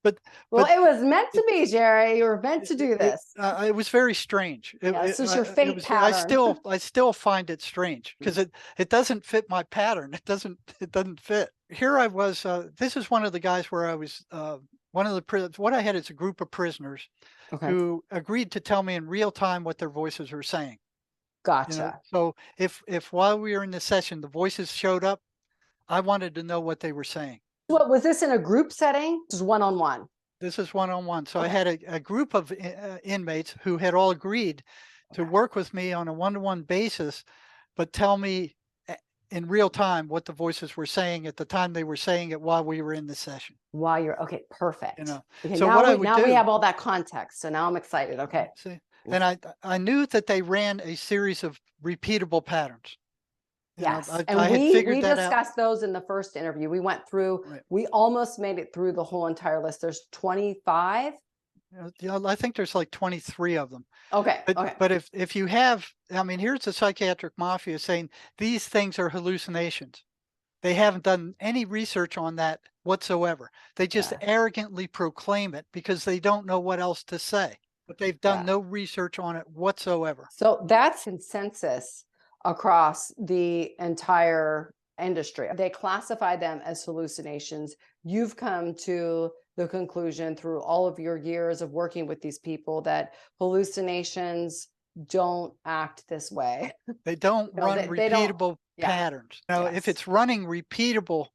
but Well, but it was meant to be, Sherry. You were meant to do this. it was very strange. Yeah, this is your fate Was, pattern. I still find it strange because it doesn't fit my pattern. It doesn't fit. Here I was. This is one of the guys where I was. One of the what I had is a group of prisoners Okay. who agreed to tell me in real time what their voices were saying. Gotcha. So if while we were in the session the voices showed up, I wanted to know what they were saying. What was this in a group setting? This is one-on-one. This is one-on-one. So I Okay. had a group of inmates who had all agreed to work with me on a one-to-one basis, but tell me in real time what the voices were saying at the time they were saying it while we were in the session. While you're okay, perfect. Okay, So what I would now we do, have all that context. So now I'm excited. Okay. see, and I knew that they ran a series of repeatable patterns. Yes. I And had we figured that out. discussed those in the first interview. We went through, Right. we almost made it through the whole entire list. There's 25. I think there's like 23 of them. Okay. Okay. But if you have, I mean, here's the psychiatric mafia saying these things are hallucinations. They haven't done any research on that whatsoever. They just arrogantly proclaim it because they don't know what else to say. But they've done no research on it whatsoever. So that's consensus across the entire industry. They classify them as hallucinations. You've come to the conclusion through all of your years of working with these people that hallucinations don't act this way. They don't run repeatable patterns. If it's running repeatable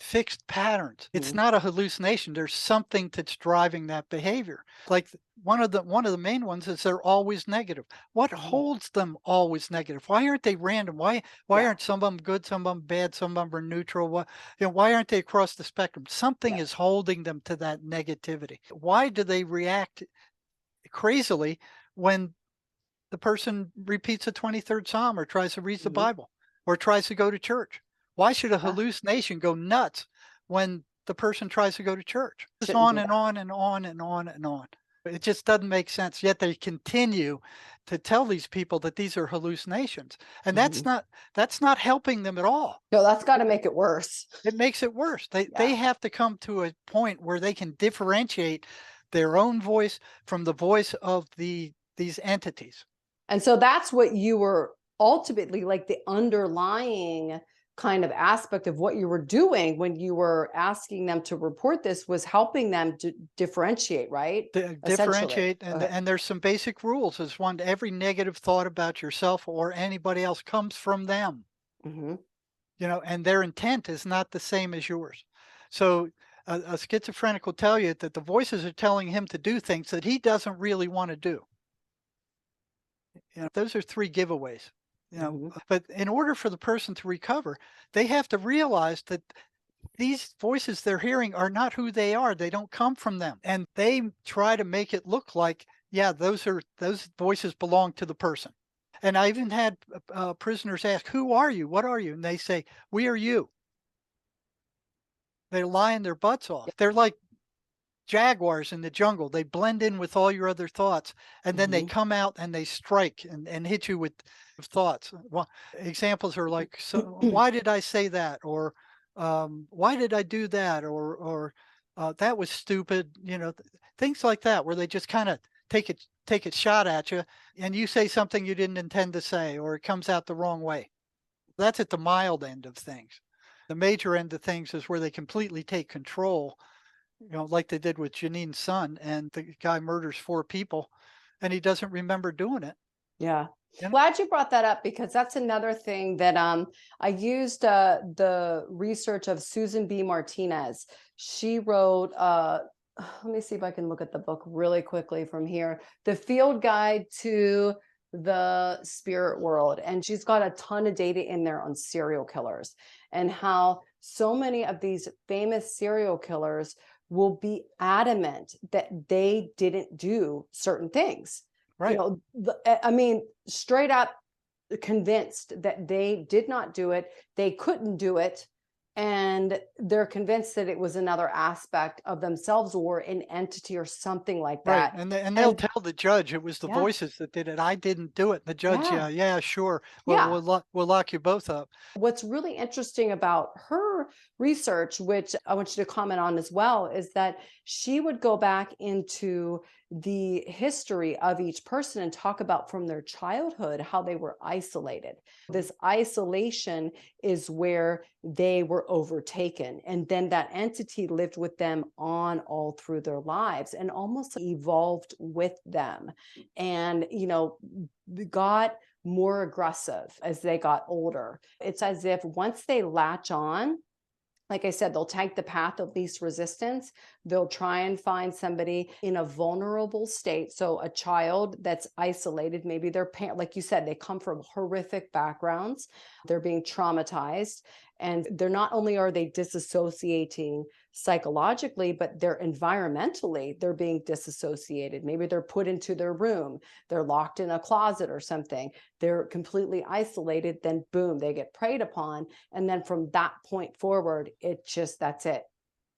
fixed patterns, it's not a hallucination. There's something that's driving that behavior. Like one of the main ones is they're always negative. What holds them always negative? Why aren't they random? Why aren't some of them good, some of them bad, some of them are neutral? Why aren't they across the spectrum? Something is holding them to that negativity. Why do they react crazily when the person repeats the 23rd Psalm or tries to read the Bible or tries to go to church? Why should a hallucination go nuts when the person tries to go to church? It's on and on and on and on and on. It just doesn't make sense. Yet they continue to tell these people that these are hallucinations. And that's not helping them at all. No, that's got to make it worse. It makes it worse. They have to come to a point where they can differentiate their own voice from the voice of these entities. And so that's what you were ultimately, like, the underlying kind of aspect of what you were doing when you were asking them to report this was helping them to differentiate, right? Differentiate. And there's some basic rules. Is one, every negative thought about yourself or anybody else comes from them. And their intent is not the same as yours. So a schizophrenic will tell you that the voices are telling him to do things that he doesn't really want to do. Those are 3 giveaways. But in order for the person to recover, they have to realize that these voices they're hearing are not who they are. They don't come from them. And they try to make it look like, those voices belong to the person. And I even had prisoners ask, who are you? What are you? And they say, we are you. They're lying their butts off. They're like jaguars in the jungle. They blend in with all your other thoughts, and then they come out and they strike and hit you with thoughts. Well, examples are like, so why did I say that? Or why did I do that? Or that was stupid. Things like that, where they just kind of take a shot at you, and you say something you didn't intend to say, or it comes out the wrong way. That's at the mild end of things. The major end of things is where they completely take control, like they did with Janine's son, and the guy murders 4 people and he doesn't remember doing it. Yeah. Glad you brought that up, because that's another thing that I used the research of Susan B. Martinez. She wrote, let me see if I can look at the book really quickly from here, The Field Guide to the Spirit World. And she's got a ton of data in there on serial killers and how so many of these famous serial killers will be adamant that they didn't do certain things. Right. I mean, straight up convinced that they did not do it. They couldn't do it. and they're convinced that it was another aspect of themselves or an entity or something like Right, that. and they'll And tell the judge it was the yeah, voices that did it. I didn't do it. The judge, yeah, yeah, yeah, sure. Well, yeah. we'll lock you both up. What's really interesting about her research, which I want you to comment on as well, is that she would go back into the history of each person and talk about from their childhood how they were isolated. This isolation is where they were overtaken. And then that entity lived with them on all through their lives and almost evolved with them. And, got more aggressive as they got older. It's as if once they latch on, like I said, they'll take the path of least resistance. They'll try and find somebody in a vulnerable state. So a child that's isolated, maybe their parent, like you said, they come from horrific backgrounds. They're being traumatized. And they're not only are they disassociating psychologically, but they're environmentally, they're being disassociated. Maybe they're put into their room, they're locked in a closet or something. They're completely isolated. Then boom, they get preyed upon. And then from that point forward, that's it.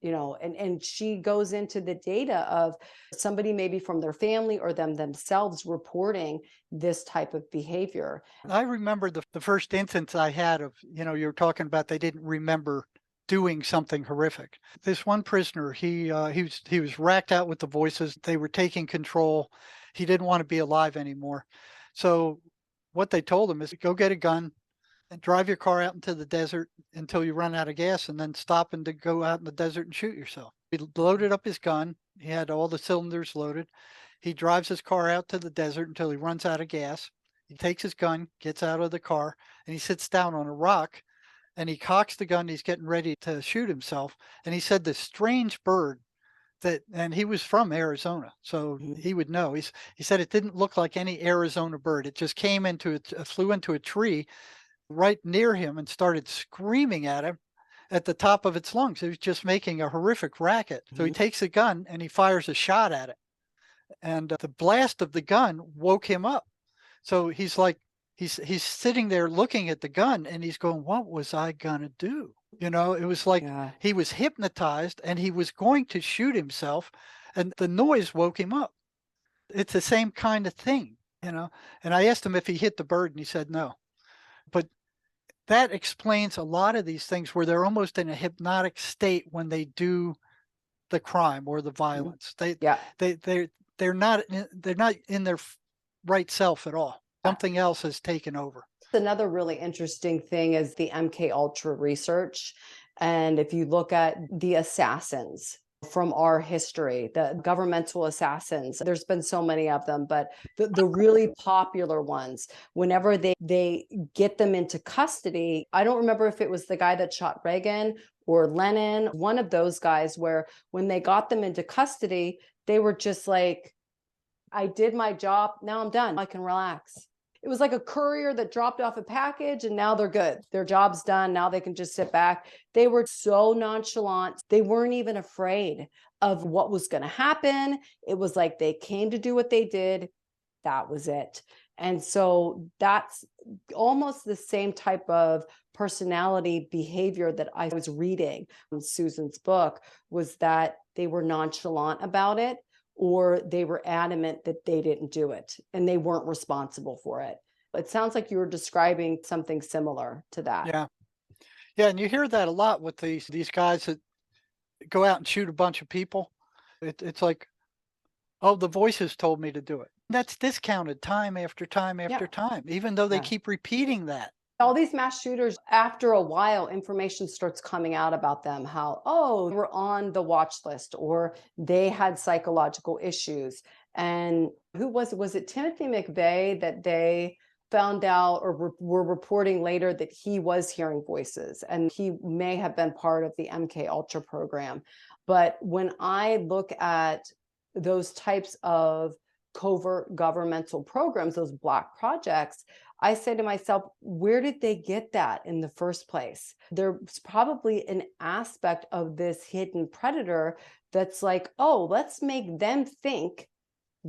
And she goes into the data of somebody maybe from their family or themselves reporting this type of behavior. I remember the first instance I had of, you were talking about they didn't remember doing something horrific. This one prisoner, he was racked out with the voices. They were taking control. He didn't want to be alive anymore. So what they told him is go get a gun and drive your car out into the desert until you run out of gas, and then stop and to go out in the desert and shoot yourself. He loaded up his gun. He had all the cylinders loaded. He drives his car out to the desert until he runs out of gas. He takes his gun, gets out of the car, and he sits down on a rock and he cocks the gun. He's getting ready to shoot himself. And he said this strange bird and he was from Arizona, so Mhm. he would know. He said it didn't look like any Arizona bird. It just flew into a tree right near him and started screaming at him at the top of its lungs. It was just making a horrific racket. So he Mhm. takes a gun and he fires a shot at it. And the blast of the gun woke him up. So he's sitting there looking at the gun and he's going, what was I gonna do? It was like Yeah. he was hypnotized and he was going to shoot himself, and the noise woke him up. It's the same kind of thing. And I asked him if he hit the bird and he said no. But that explains a lot of these things where they're almost in a hypnotic state when they do the crime or the Mhm. violence. Yeah. They're not in their right self at all. Something else has taken over. Another really interesting thing is the MK Ultra research. And if you look at the assassins from our history, the governmental assassins, there's been so many of them, but the really popular ones, whenever they get them into custody, I don't remember if it was the guy that shot Reagan or Lenin, one of those guys, where when they got them into custody, they were just like, I did my job. Now I'm done. I can relax. It was like a courier that dropped off a package and now they're good. Their job's done. Now they can just sit back. They were so nonchalant. They weren't even afraid of what was going to happen. It was like they came to do what they did. That was it. And so that's almost the same type of personality behavior that I was reading in Susan's book, was that they were nonchalant about it, or they were adamant that they didn't do it and they weren't responsible for it. It sounds like you were describing something similar to that. Yeah. Yeah, and you hear that a lot with these guys that go out and shoot a bunch of people. It's like, oh, the voices told me to do it. That's discounted time after time Yeah. after time, even though they Yeah. keep repeating that. All these mass shooters, after a while, information starts coming out about them, how, oh, they were on the watch list or they had psychological issues. And who was it? Was it Timothy McVeigh that they found out or were reporting later that he was hearing voices and he may have been part of the MK Ultra program? But when I look at those types of covert governmental programs, those black projects, I say to myself, where did they get that in the first place? There's probably an aspect of this hidden predator that's like, oh, let's make them think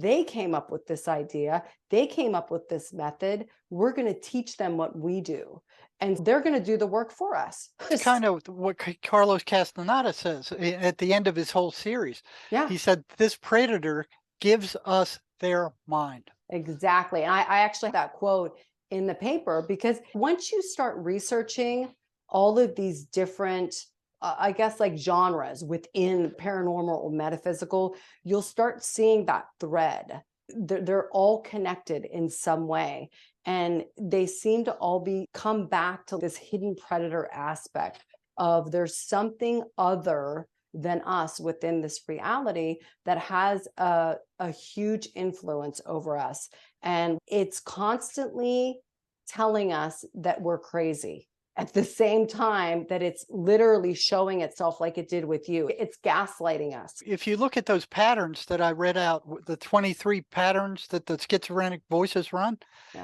They came up with this idea. They came up with this method. We're going to teach them what we do. And they're going to do the work for us. It's kind of what Carlos Castaneda says at the end of his whole series. Yeah. He said, this predator gives us their mind. Exactly. And I actually have that quote in the paper, because once you start researching all of these different, I guess, like genres within paranormal or metaphysical, you'll start seeing that thread. They're all connected in some way. And they seem to all come back to this hidden predator aspect of there's something other than us within this reality that has a huge influence over us. And it's constantly telling us that we're crazy at the same time that it's literally showing itself like it did with you. It's gaslighting us. If you look at those patterns that I read out, the 23 patterns that the schizophrenic voices run,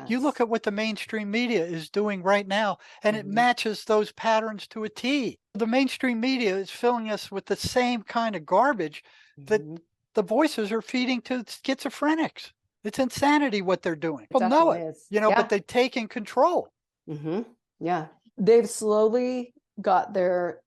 you look at what the mainstream media is doing right now, and it matches those patterns to a T. The mainstream media is filling us with the same kind of garbage that the voices are feeding to schizophrenics. It's insanity what they're doing. People know it, but they've taken control. Yeah. They've slowly got their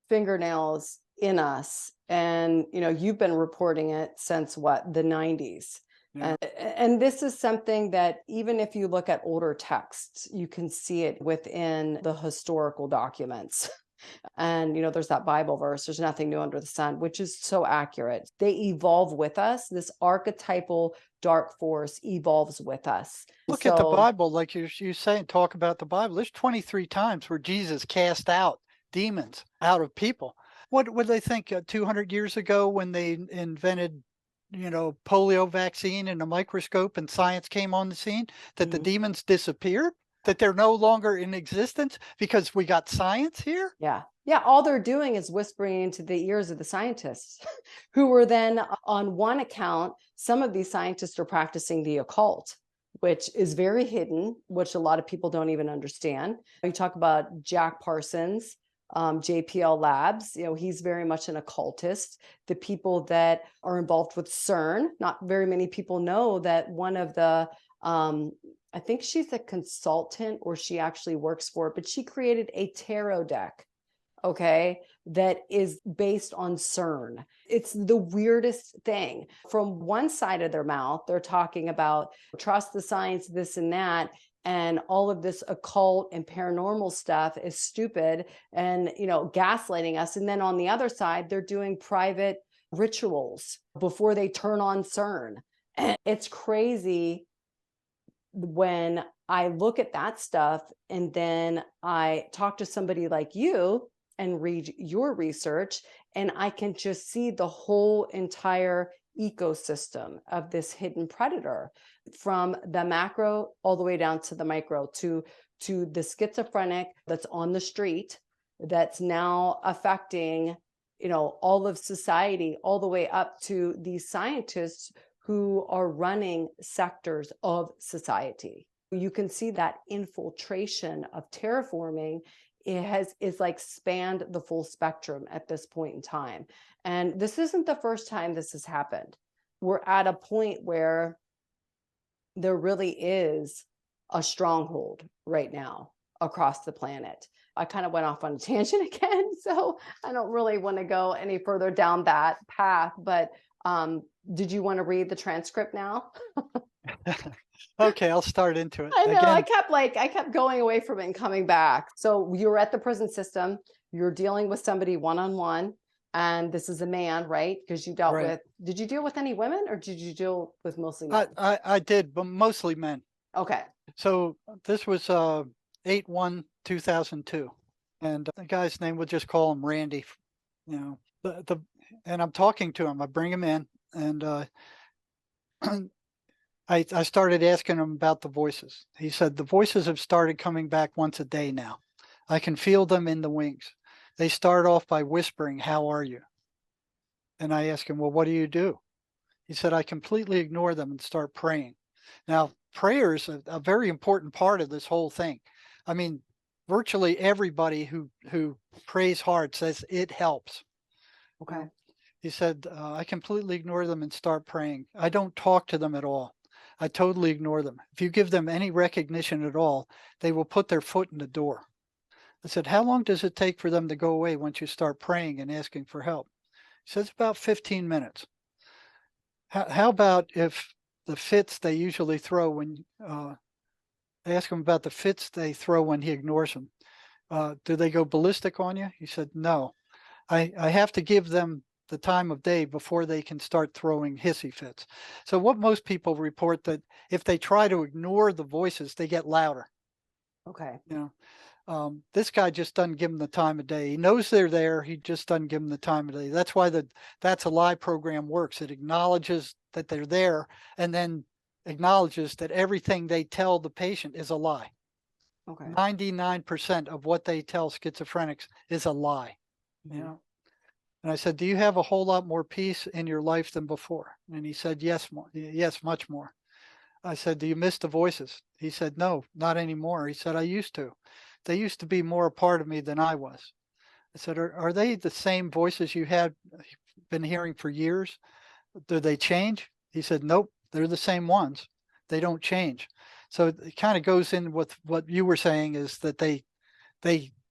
fingernails in us. And, you've been reporting it since what, the 90s. Yeah. And this is something that even if you look at older texts, you can see it within the historical documents. And, there's that Bible verse, there's nothing new under the sun, which is so accurate. They evolve with us. This archetypal dark force evolves with us. Look at the Bible, like you're saying, talk about the Bible. There's 23 times where Jesus cast out demons out of people. What would they think 200 years ago when they invented, polio vaccine and a microscope and science came on the scene, that the demons disappeared? That they're no longer in existence because we got science here? Yeah. All they're doing is whispering into the ears of the scientists who were then, on one account, some of these scientists are practicing the occult, which is very hidden, which a lot of people don't even understand. You talk about Jack Parsons, JPL Labs, he's very much an occultist. The people that are involved with CERN, not very many people know that one of the, I think she's a consultant or she actually works for it, but she created a tarot deck, that is based on CERN. It's the weirdest thing. From one side of their mouth, they're talking about trust the science, this and that, and all of this occult and paranormal stuff is stupid and, gaslighting us. And then on the other side, they're doing private rituals before they turn on CERN. And it's crazy when I look at that stuff and then I talk to somebody like you and read your research, and I can just see the whole entire ecosystem of this hidden predator, from the macro all the way down to the micro, to the schizophrenic that's on the street, that's now affecting, all of society, all the way up to these scientists who are running sectors of society. You can see that infiltration of terraforming is like spanned the full spectrum at this point in time. And this isn't the first time this has happened. We're at a point where there really is a stronghold right now across the planet. I kind of went off on a tangent again, so I don't really want to go any further down that path, but did you want to read the transcript now? Okay, I'll start into it. I know. Again, I kept going away from it and coming back. So you were at the prison system. You're dealing with somebody one-on-one, and this is a man, right? Because you dealt with. Did you deal with any women, or did you deal with mostly men? I did, but mostly men. Okay. So this was 8/1/2002, and the guy's name, we'll just call him Randy. And I'm talking to him. I bring him in, and I started asking him about the voices. He said, the voices have started coming back once a day now. I can feel them in the wings. They start off by whispering, "How are you?" And I asked him, well, what do you do? He said, I completely ignore them and start praying. Now, prayer is a very important part of this whole thing. I mean, virtually everybody who prays hard says it helps. Okay. He said, I completely ignore them and start praying. I don't talk to them at all. I totally ignore them. If you give them any recognition at all, they will put their foot in the door. I said, how long does it take for them to go away once you start praying and asking for help? He says, about 15 minutes. How about if the fits they usually throw when, I asked him about the fits they throw when he ignores them. Do they go ballistic on you? He said, no. I have to give them the time of day before they can start throwing hissy fits. So what most people report that if they try to ignore the voices, they get louder. Okay. You know, this guy just doesn't give them the time of day. He knows they're there. He just doesn't give them the time of day. That's why the That's a Lie program works. It acknowledges that they're there and then acknowledges that everything they tell the patient is a lie. Okay. 99% of what they tell schizophrenics is a lie. You know. And I said, do you have a whole lot more peace in your life than before? And he said, yes, yes, much more. I said, do you miss the voices? He said, no, not anymore. He said, I used to. They used to be more a part of me than I was. I said, are they the same voices you had been hearing for years? Do they change? He said, nope, they're the same ones. They don't change. So it kind of goes in with what you were saying, is that they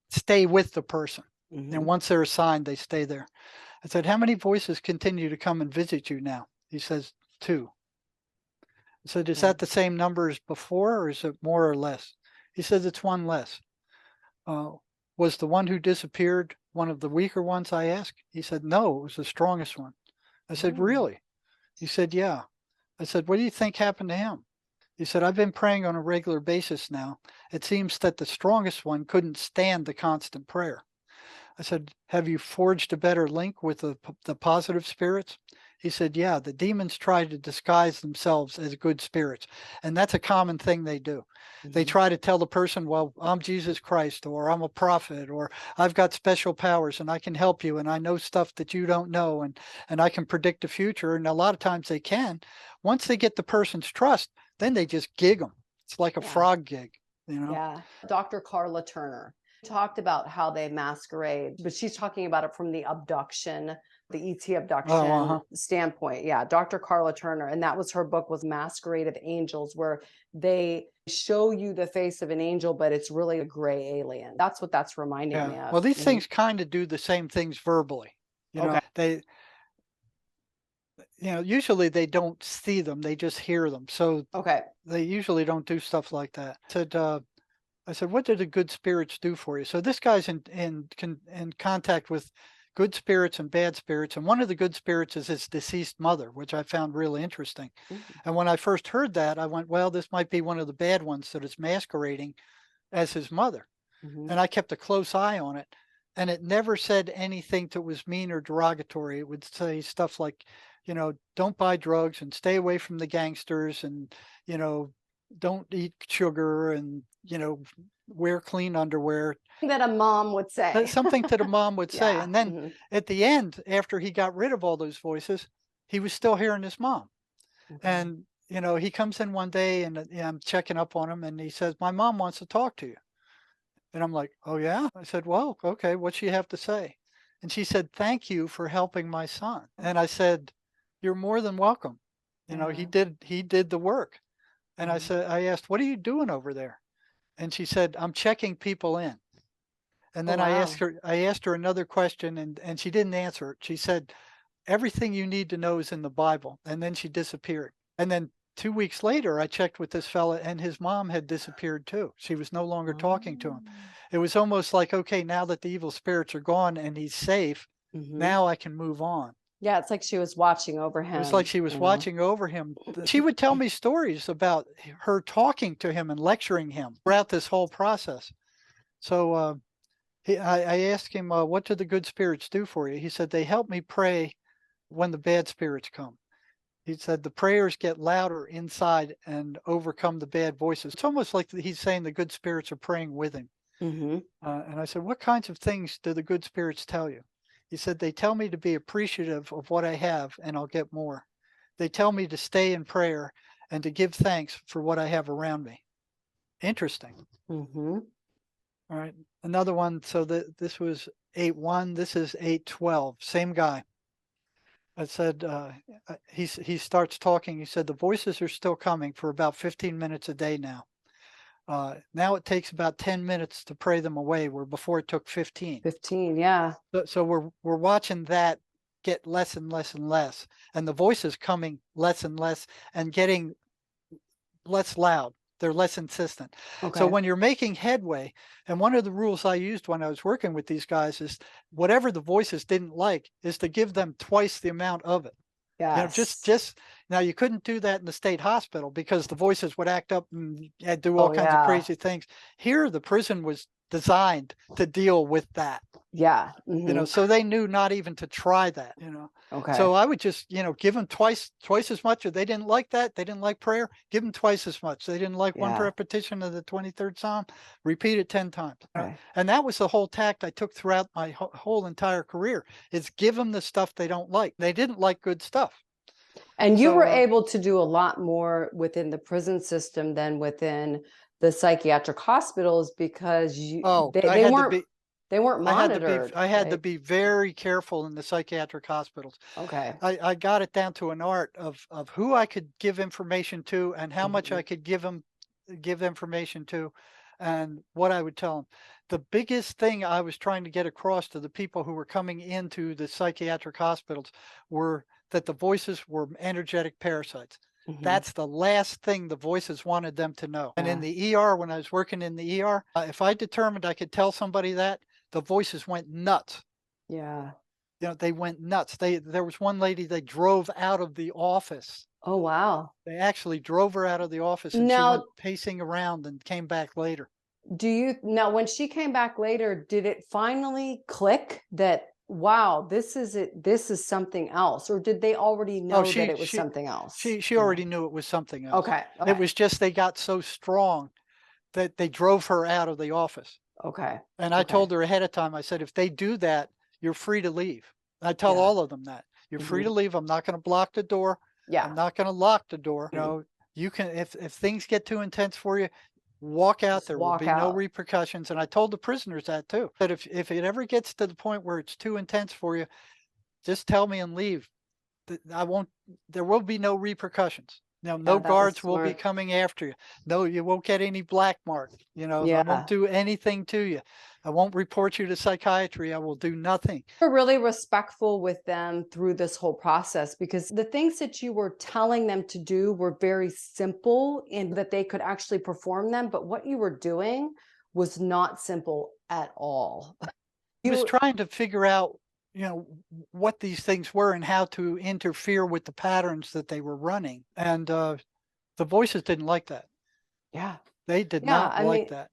stay with the person. And once they're assigned, they stay there. I said, how many voices continue to come and visit you now? He says, 2. I said, is that the same number as before, or is it more or less? He says, it's 1 less. Was the one who disappeared one of the weaker ones, I asked? He said, no, it was the strongest one. I said, really? He said, yeah. I said, what do you think happened to him? He said, I've been praying on a regular basis now. It seems that the strongest one couldn't stand the constant prayer. I said, have you forged a better link with the positive spirits? He said, yeah, the demons try to disguise themselves as good spirits. And that's a common thing they do. They try to tell the person, well, I'm Jesus Christ, or I'm a prophet, or I've got special powers and I can help you. And I know stuff that you don't know. And I can predict the future. And a lot of times they can. Once they get the person's trust, then they just gig them. It's like a frog gig, you know? Yeah. Dr. Carla Turner talked about how they masquerade, but she's talking about it from the abduction, the ET abduction standpoint. Yeah, Dr. Carla Turner, and that was her book, was Masquerade of Angels, where they show you the face of an angel, but it's really a gray alien. That's what that's reminding me of. Well, these things kind of do the same things verbally. You know, usually they don't see them, they just hear them. So they usually don't do stuff like that. I said, what do the good spirits do for you? So this guy's in contact with good spirits and bad spirits. And one of the good spirits is his deceased mother, which I found really interesting. And when I first heard that, I went, well, this might be one of the bad ones that is masquerading as his mother. And I kept a close eye on it. And it never said anything that was mean or derogatory. It would say stuff like, you know, don't buy drugs and stay away from the gangsters, and, you know, don't eat sugar, and, you know, wear clean underwear. That a mom would say. Something that a mom would say. And then at the end, after he got rid of all those voices, he was still hearing his mom. And, you know, he comes in one day and I'm checking up on him and he says, my mom wants to talk to you. And I'm like, oh yeah? I said, well, okay, what's she have to say? And she said, thank you for helping my son. And I said, you're more than welcome. You know, he did the work. And I asked, what are you doing over there? And she said, I'm checking people in. And then I asked her another question, and she didn't answer it. She said, everything you need to know is in the Bible. And then she disappeared. And then 2 weeks later, I checked with this fella, and his mom had disappeared too. She was no longer talking to him. It was almost like, okay, now that the evil spirits are gone and he's safe, now I can move on. Yeah, it's like she was watching over him. It was like she was watching over him. She would tell me stories about her talking to him and lecturing him throughout this whole process. So I asked him, what do the good spirits do for you? He said, they help me pray when the bad spirits come. He said, the prayers get louder inside and overcome the bad voices. It's almost like he's saying the good spirits are praying with him. And I said, what kinds of things do the good spirits tell you? He said, they tell me to be appreciative of what I have and I'll get more. They tell me to stay in prayer and to give thanks for what I have around me. Interesting. All right. Another one. So this was 8:1. This is 8:12. Same guy. I said, he starts talking. He said, the voices are still coming for about 15 minutes a day now. Now it takes about 10 minutes to pray them away, where before it took 15. 15, yeah. So we're watching that get less and less and less, and the voices coming less and less and getting less loud. They're less insistent. So Okay. when you're making headway, and one of the rules I used when I was working with these guys is whatever the voices didn't like is to give them twice the amount of it. You know, Yes. just now you couldn't do that in the state hospital because the voices would act up and do all Oh, kinds of yeah. crazy things. Here, the prison was designed to deal with that. Yeah. You know, so they knew not even to try that, you know. Okay. So I would just, you know, give them twice as much. If they didn't like that, they didn't like prayer, give them twice as much. They didn't like one Yeah. repetition of the 23rd Psalm, repeat it 10 times. Okay. And that was the whole tact I took throughout my whole entire career, is give them the stuff they don't like. They didn't like good stuff. And you were able to do a lot more within the prison system than within the psychiatric hospitals because they weren't monitored. I had to be very careful in the psychiatric hospitals. Okay. I got it down to an art of who I could give information to and how much I could give information to, and what I would tell them. The biggest thing I was trying to get across to the people who were coming into the psychiatric hospitals were that the voices were energetic parasites. That's the last thing the voices wanted them to know. And in the ER, when I was working in the ER, if I determined I could tell somebody that, the voices went nuts. Yeah. You know, they went nuts. There was one lady they drove out of the office. Oh, wow. They actually drove her out of the office, and she went pacing around and came back later. Now, when she came back later, did it finally click that, wow, this is it, this is something else? Or did they already know that it was something else? She already knew it was something else. Okay. It was just they got so strong that they drove her out of the office. Okay. And I told her ahead of time, I said, if they do that, you're free to leave. I tell all of them that. You're free to leave. I'm not going to block the door. Yeah. I'm not going to lock the door. You know, you can, if things get too intense for you, walk out. There will be no repercussions. And I told the prisoners that too. That if it ever gets to the point where it's too intense for you, just tell me and leave. There will be no repercussions. Now, no guards will be coming after you. No, you won't get any black mark. You know, I won't do anything to you. I won't report you to psychiatry. I will do nothing. You're really respectful with them through this whole process, because the things that you were telling them to do were very simple in that they could actually perform them. But what you were doing was not simple at all. I was trying to figure out, you know, what these things were and how to interfere with the patterns that they were running. And the voices didn't like that. Yeah. They did not like that.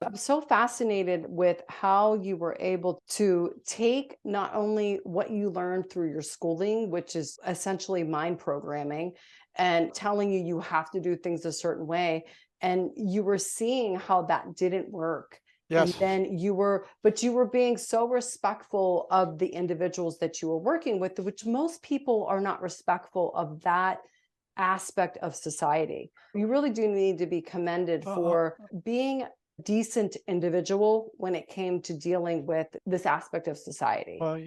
I'm so fascinated with how you were able to take not only what you learned through your schooling, which is essentially mind programming, and telling you have to do things a certain way. And you were seeing how that didn't work. Yes. And then you were being so respectful of the individuals that you were working with, which most people are not respectful of that aspect of society. You really do need to be commended for being a decent individual when it came to dealing with this aspect of society. Well,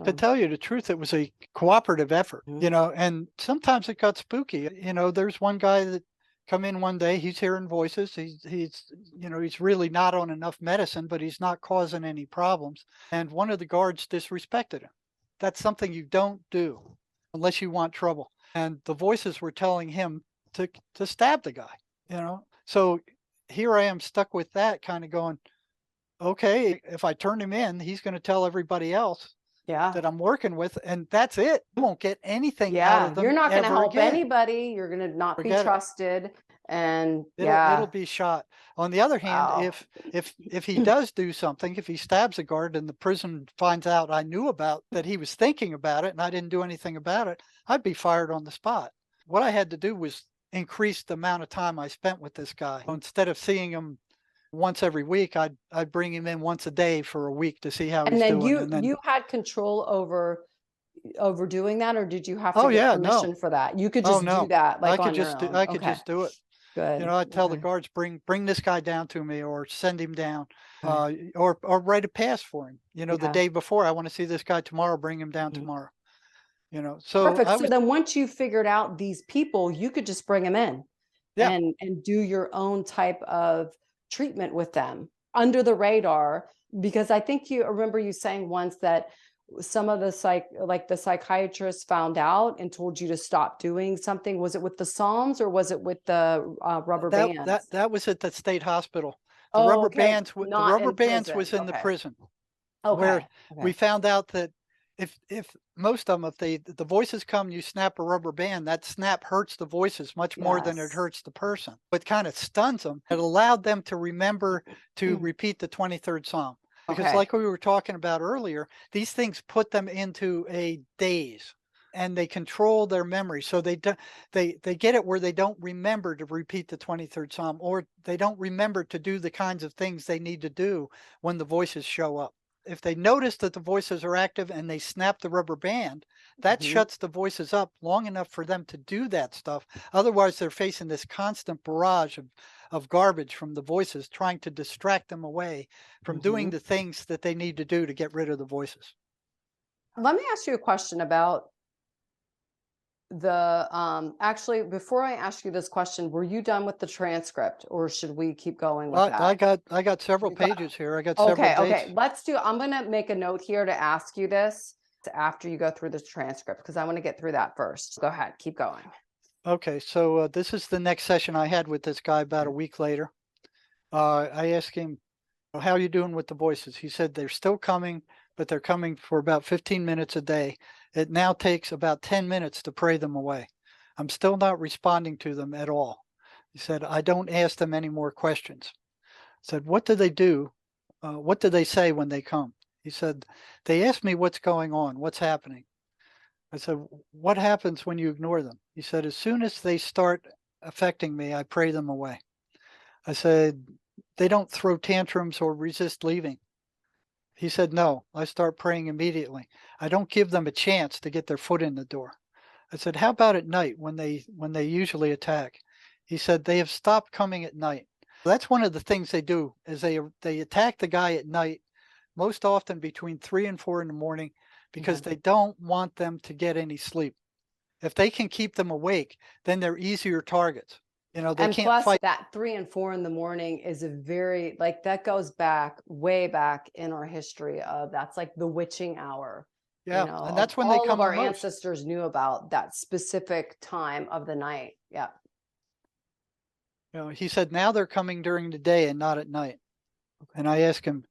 to tell you the truth, it was a cooperative effort, you know, and sometimes it got spooky. You know, there's one guy that come in one day, he's hearing voices. He's you know, he's really not on enough medicine, but he's not causing any problems. And one of the guards disrespected him. That's something you don't do unless you want trouble. And the voices were telling him to stab the guy, you know. So here I am stuck with that, kind of going, okay, if I turn him in, he's going to tell everybody else that I'm working with, and that's it. You won't get anything out of them. You're not going to help again. Anybody. You're going to not be trusted. And it'll be shot. On the other hand, if he does do something, if he stabs a guard and the prison finds out I knew about that, he was thinking about it and I didn't do anything about it, I'd be fired on the spot. What I had to do was increase the amount of time I spent with this guy. Instead of seeing him once every week, I'd bring him in once a day for a week to see how he's doing. And then you had control over doing that, or did you have to get permission for that? You could just do that, like on your own. I could just do it. Good. You know, I'd tell the guards, bring this guy down to me, or send him down, or write a pass for him. You know, the day before, I want to see this guy tomorrow, bring him down tomorrow. So Perfect. I So was, then once you figured out these people, you could just bring them in yeah, and do your own type of treatment with them under the radar. Because I think you remember you saying once that some of the the psychiatrists found out and told you to stop doing something. Was it with the Psalms or was it with the rubber bands? that was at the state hospital. Oh, okay. The Not rubber in bands prison. was in the Okay. prison, where Okay. we Okay. found out that if most of them, if the voices come, you snap a rubber band, that snap hurts the voices much more than it Yes. hurts the person. It kind of stuns them. It allowed them to remember to repeat the 23rd Psalm. Because Okay. like we were talking about earlier, these things put them into a daze and they control their memory. So they get it where they don't remember to repeat the 23rd Psalm, or they don't remember to do the kinds of things they need to do when the voices show up. If they notice that the voices are active and they snap the rubber band, that Mhm. shuts the voices up long enough for them to do that stuff. Otherwise, they're facing this constant barrage of garbage from the voices trying to distract them away from doing Mhm. the things that they need to do to get rid of the voices. Let me ask you a question about the actually before I ask you this question, were you done with the transcript or should we keep going with that? I got several You got pages here. I got several Okay, okay. dates. I'm gonna make a note here to ask you this after you go through this transcript because I want to get through that first. Go ahead, keep going. Okay, so this is the next session I had with this guy about a week later. I asked him, "Well, how are you doing with the voices?" He said they're still coming, but they're coming for about 15 minutes a day. It now takes about 10 minutes to pray them away. I'm still not responding to them at all. He said, I don't ask them any more questions. I said, what do they do? What do they say when they come? He said, they ask me what's going on, what's happening. I said, what happens when you ignore them? He said, as soon as they start affecting me, I pray them away. I said, they don't throw tantrums or resist leaving. He said, no, I start praying immediately. I don't give them a chance to get their foot in the door. I said, how about at night when they usually attack? He said, they have stopped coming at night. That's one of the things they do is they attack the guy at night, most often between 3 and 4 in the morning, because Okay. they don't want them to get any sleep. If they can keep them awake, then they're easier targets. They And can't plus fight. that 3 and 4 in the morning is a very like that goes back way back in our history of that's like the witching hour. Yeah, and Of that's when they all of come the our most. ancestors knew about that specific time of the night. Yeah. He said now they're coming during the day and not at night. And I asked him,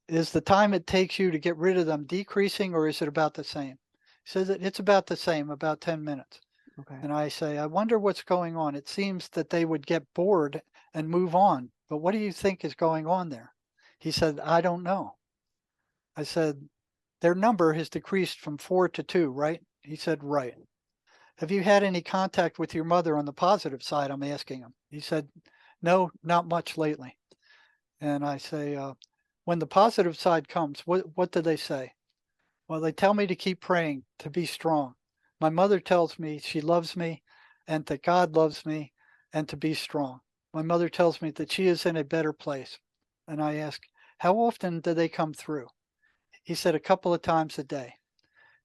is the time it takes you to get rid of them decreasing or is it about the same? He says that it's about the same, about 10 minutes. Okay. And I say, I wonder what's going on. It seems that they would get bored and move on. But what do you think is going on there? He said, I don't know. I said, their number has decreased from 4 to 2, right? He said, right. Have you had any contact with your mother on the positive side? I'm asking him. He said, no, not much lately. And I say, when the positive side comes, what do they say? Well, they tell me to keep praying, to be strong. My mother tells me she loves me and that God loves me and to be strong. My mother tells me that she is in a better place. And I ask, how often do they come through? He said, a couple of times a day.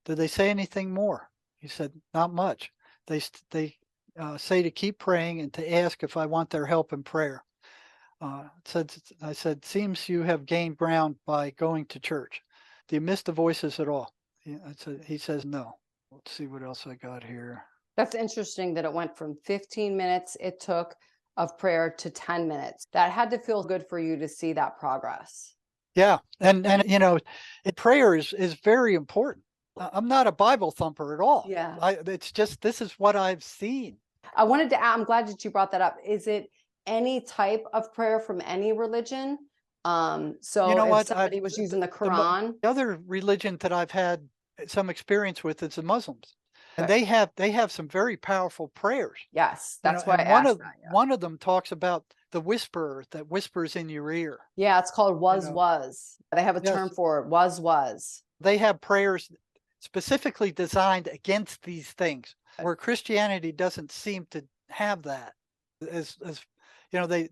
Do they say anything more? He said, not much. They say to keep praying and to ask if I want their help in prayer. I said, seems you have gained ground by going to church. Do you miss the voices at all? He says, no. Let's see what else I got here. That's interesting that it went from 15 minutes it took of prayer to 10 minutes. That had to feel good for you to see that progress. Yeah. Prayer is very important. I'm not a Bible thumper at all. Yeah. It's just, this is what I've seen. I'm glad that you brought that up. Is it any type of prayer from any religion? You So know if what? somebody was using the Quran, The other religion that I've had some experience with is the Muslims, and okay, they have some very powerful prayers. yes, that's why I And asked that. Yeah. one of them talks about the whisperer that whispers in your ear. Yeah, it's called You was know, was. They have a term yes, for it. Was. they have prayers specifically designed against these things, where Christianity doesn't seem to have that. As they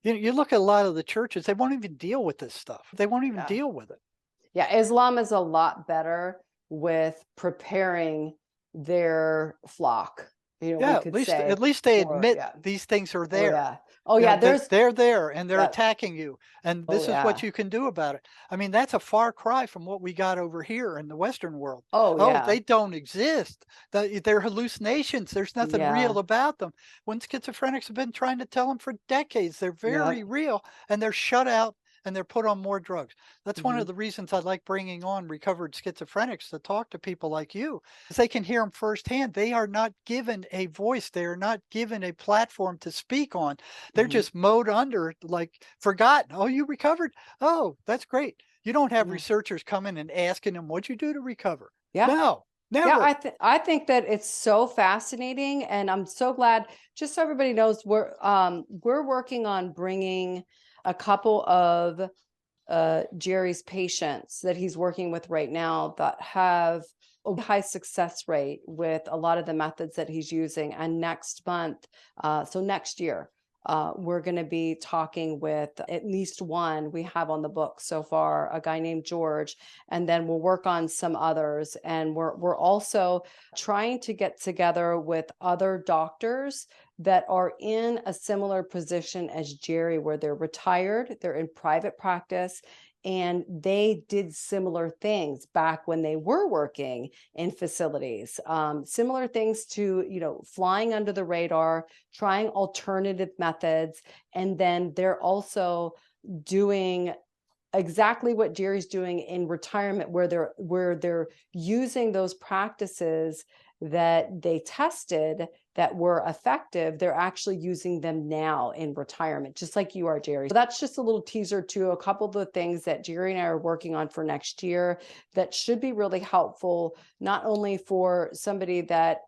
you look at a lot of the churches, they won't even deal with this stuff. They won't even Yeah. deal with it. Yeah, Islam is a lot better with preparing their flock. You know, we Yeah, could say at least they for, admit yeah. these things are Oh there. yeah. Oh You yeah. know, There's, they're there and they're yeah. attacking you. And Oh this is what yeah. you can do about it. I mean, that's a far cry from what we got over here in the Western world. Oh Oh, yeah. they don't exist. They're hallucinations. There's nothing Yeah. real about them. When schizophrenics have been trying to tell them for decades, they're very Yep. real and they're shut out and they're put on more drugs. That's one Mhm. of the reasons I like bringing on recovered schizophrenics to talk to people like you, is they can hear them firsthand. They are not given a voice. They are not given a platform to speak on. They're Mhm. just mowed under, like forgotten. Oh, you recovered? Oh, that's great. You don't have Yeah. researchers coming and asking them, what'd you do to recover? Yeah. No, Yeah, never. I think that it's so fascinating, and I'm so glad. Just so everybody knows, we're working on bringing a couple of Jerry's patients that he's working with right now that have a high success rate with a lot of the methods that he's using. And next month, so next year, we're going to be talking with at least one we have on the book so far, a guy named George, and then we'll work on some others. And we're also trying to get together with other doctors that are in a similar position as Jerry, where they're retired, they're in private practice, and they did similar things back when they were working in facilities. Similar things to, you know, flying under the radar, trying alternative methods, and then they're also doing exactly what Jerry's doing in retirement, where they're using those practices that they tested that were effective. They're actually using them now in retirement, just like you are, Jerry. So that's just a little teaser to a couple of the things that Jerry and I are working on for next year that should be really helpful, not only for somebody that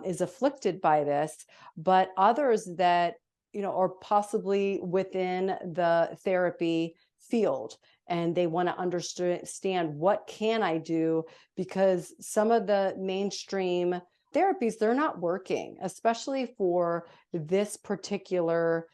is afflicted by this, but others that, you know, are possibly within the therapy field, and they want to understand, what can I do, because some of the mainstream therapies, they're not working, especially for this particular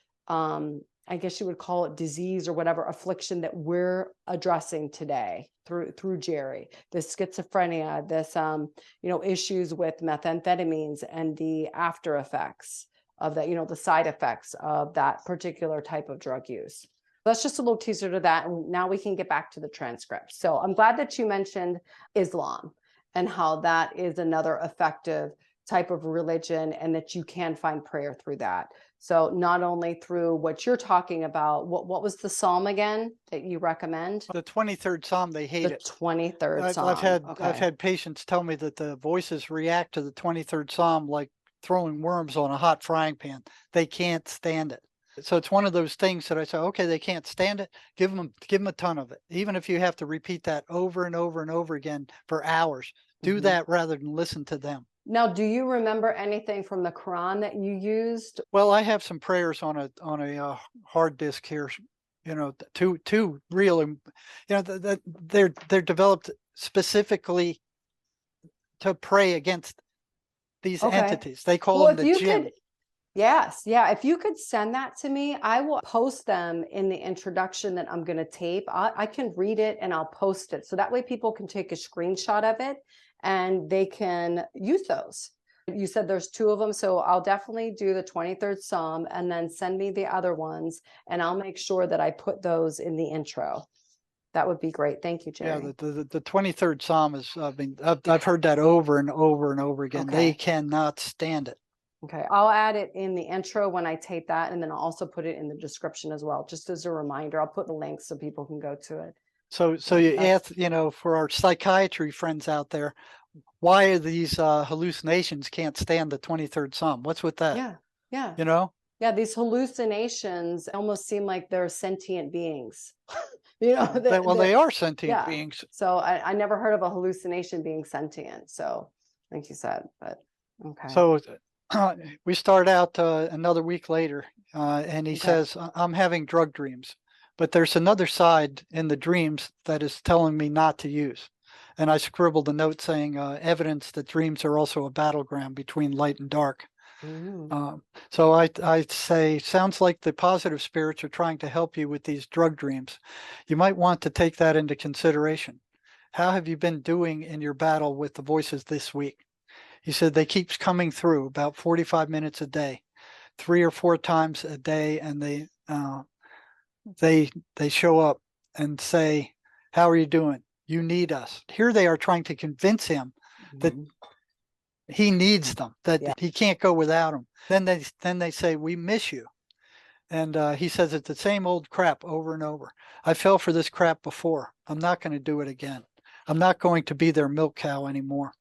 I guess you would call it disease or whatever affliction that we're addressing today through Jerry, this schizophrenia, this you know, issues with methamphetamines and the after effects of that, you know, the side effects of that particular type of drug use. That's just a little teaser to that. And now we can get back to the transcript. So I'm glad that you mentioned Islam and how that is another effective type of religion, and that you can find prayer through that. So not only through what you're talking about, what was the psalm again that you recommend? The 23rd Psalm, they hate The it. 23rd I've Psalm. I've Okay. had patients tell me that the voices react to the 23rd Psalm like throwing worms on a hot frying pan. They can't stand it. So it's one of those things that I say, okay, they can't stand it. Give them a ton of it. Even if you have to repeat that over and over and over again for hours, do Mhm. that rather than listen to them. Now, do you remember anything from the Quran that you used? Well, I have some prayers on a hard disk here. You know, two real, you know, that they're developed specifically to pray against these Okay. entities. They call Well, them if the you jinn. could, yes, yeah, if you could send that to me, I will post them in the introduction that I'm going to tape. I can read it and I'll post it. So that way people can take a screenshot of it and they can use those. You said there's two of them. So I'll definitely do the 23rd Psalm and then send me the other ones. And I'll make sure that I put those in the intro. That would be great. Thank you, Yeah, Jerry. the 23rd Psalm is, I've heard that over and over and over again. They Okay. cannot stand it. Okay, I'll add it in the intro when I tape that, and then I'll also put it in the description as well, just as a reminder. I'll put the links so people can go to it. So you That's, ask, you know, for our psychiatry friends out there, why are these hallucinations can't stand the 23rd Psalm? What's with that? yeah, yeah, You know? yeah. These hallucinations almost seem like they're sentient beings. You know, Well, they are sentient yeah. beings. So I never heard of a hallucination being sentient. So, like you said, but okay, So we start out another week later, and he okay. says, I'm having drug dreams, but there's another side in the dreams that is telling me not to use. And I scribbled a note saying, evidence that dreams are also a battleground between light and dark. Mm, Um, so I say, sounds like the positive spirits are trying to help you with these drug dreams. You might want to take that into consideration. how have you been doing in your battle with the voices this week? He said, they keep coming through about 45 minutes a day, 3 or 4 times a day, and they show up and say, how are you doing? You need us. Here they are trying to convince him that Mhm. he needs them, that Yeah. he can't go without them. Then they say, we miss you. And he says it's the same old crap over and over. I fell for this crap before. I'm not going to do it again. I'm not going to be their milk cow anymore.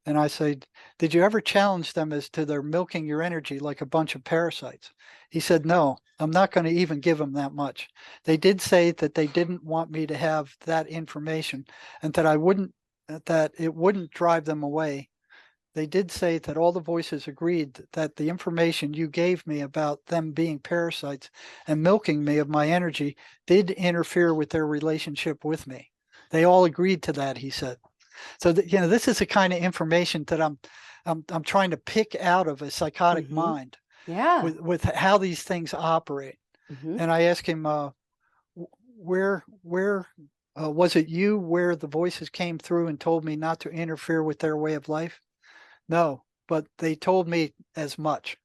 And I said, did you ever challenge them as to their milking your energy like a bunch of parasites? He said, no, I'm not going to even give them that much. They did say that they didn't want me to have that information and that it wouldn't drive them away. They did say that all the voices agreed that the information you gave me about them being parasites and milking me of my energy did interfere with their relationship with me. They all agreed to that, he said. So this is the kind of information that I'm trying to pick out of a psychotic Mhm. mind Yeah. with how these things operate. Mhm. And I asked him, where was it you where the voices came through and told me not to interfere with their way of life? No, but they told me as much.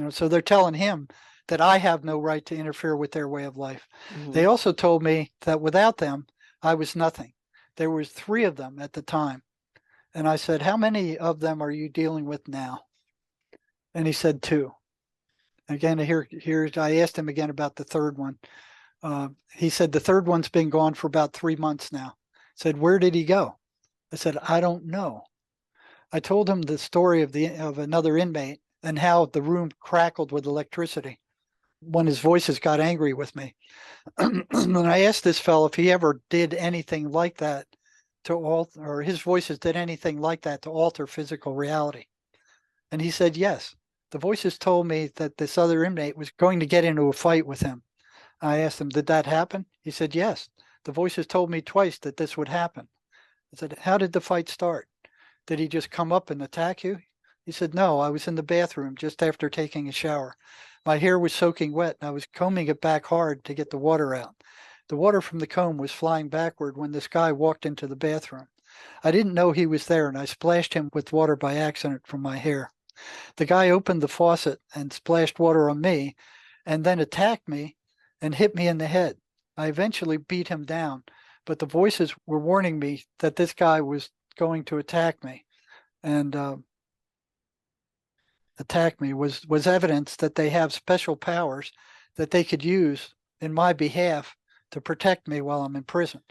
So they're telling him that I have no right to interfere with their way of life. They Mhm. also told me that without them, I was nothing. There was 3 of them at the time. And I said, how many of them are you dealing with now? And he said 2. Again, here I asked him again about the 3rd one. He said the 3rd one's been gone for about 3 months now. I said, where did he go? I said, I don't know. I told him the story of another inmate and how the room crackled with electricity when his voices got angry with me. And I asked this fellow if he ever did anything like that to alter, or his voices did anything like that to alter physical reality. And he said, yes. The voices told me that this other inmate was going to get into a fight with him. I asked him, did that happen? He said, yes. The voices told me twice that this would happen. I said, how did the fight start? Did he just come up and attack you? He said, no, I was in the bathroom just after taking a shower. My hair was soaking wet and I was combing it back hard to get the water out. The water from the comb was flying backward when this guy walked into the bathroom. I didn't know he was there and I splashed him with water by accident from my hair. The guy opened the faucet and splashed water on me and then attacked me and hit me in the head. I eventually beat him down, but the voices were warning me that this guy was going to attack me. And attack me was evidence that they have special powers that they could use in my behalf to protect me while I'm in prison.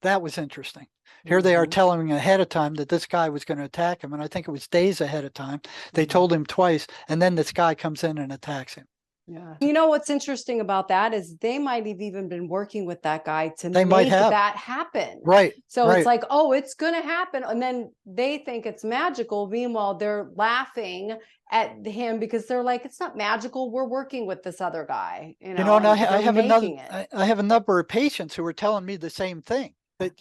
That was interesting. Here they are Mhm. telling me ahead of time that this guy was going to attack him. And I think it was days ahead of time. They Mhm. told him twice. And then this guy comes in and attacks him. Yeah. You know what's interesting about that is they might have even been working with that guy to They might make have. that happen. Right. So it's Right. like, oh, it's going to happen. And then they think it's magical. Meanwhile, they're laughing at him because they're like, it's not magical. We're working with this other guy, And and I they're have another, making it. I have a number of patients who are telling me the same thing that,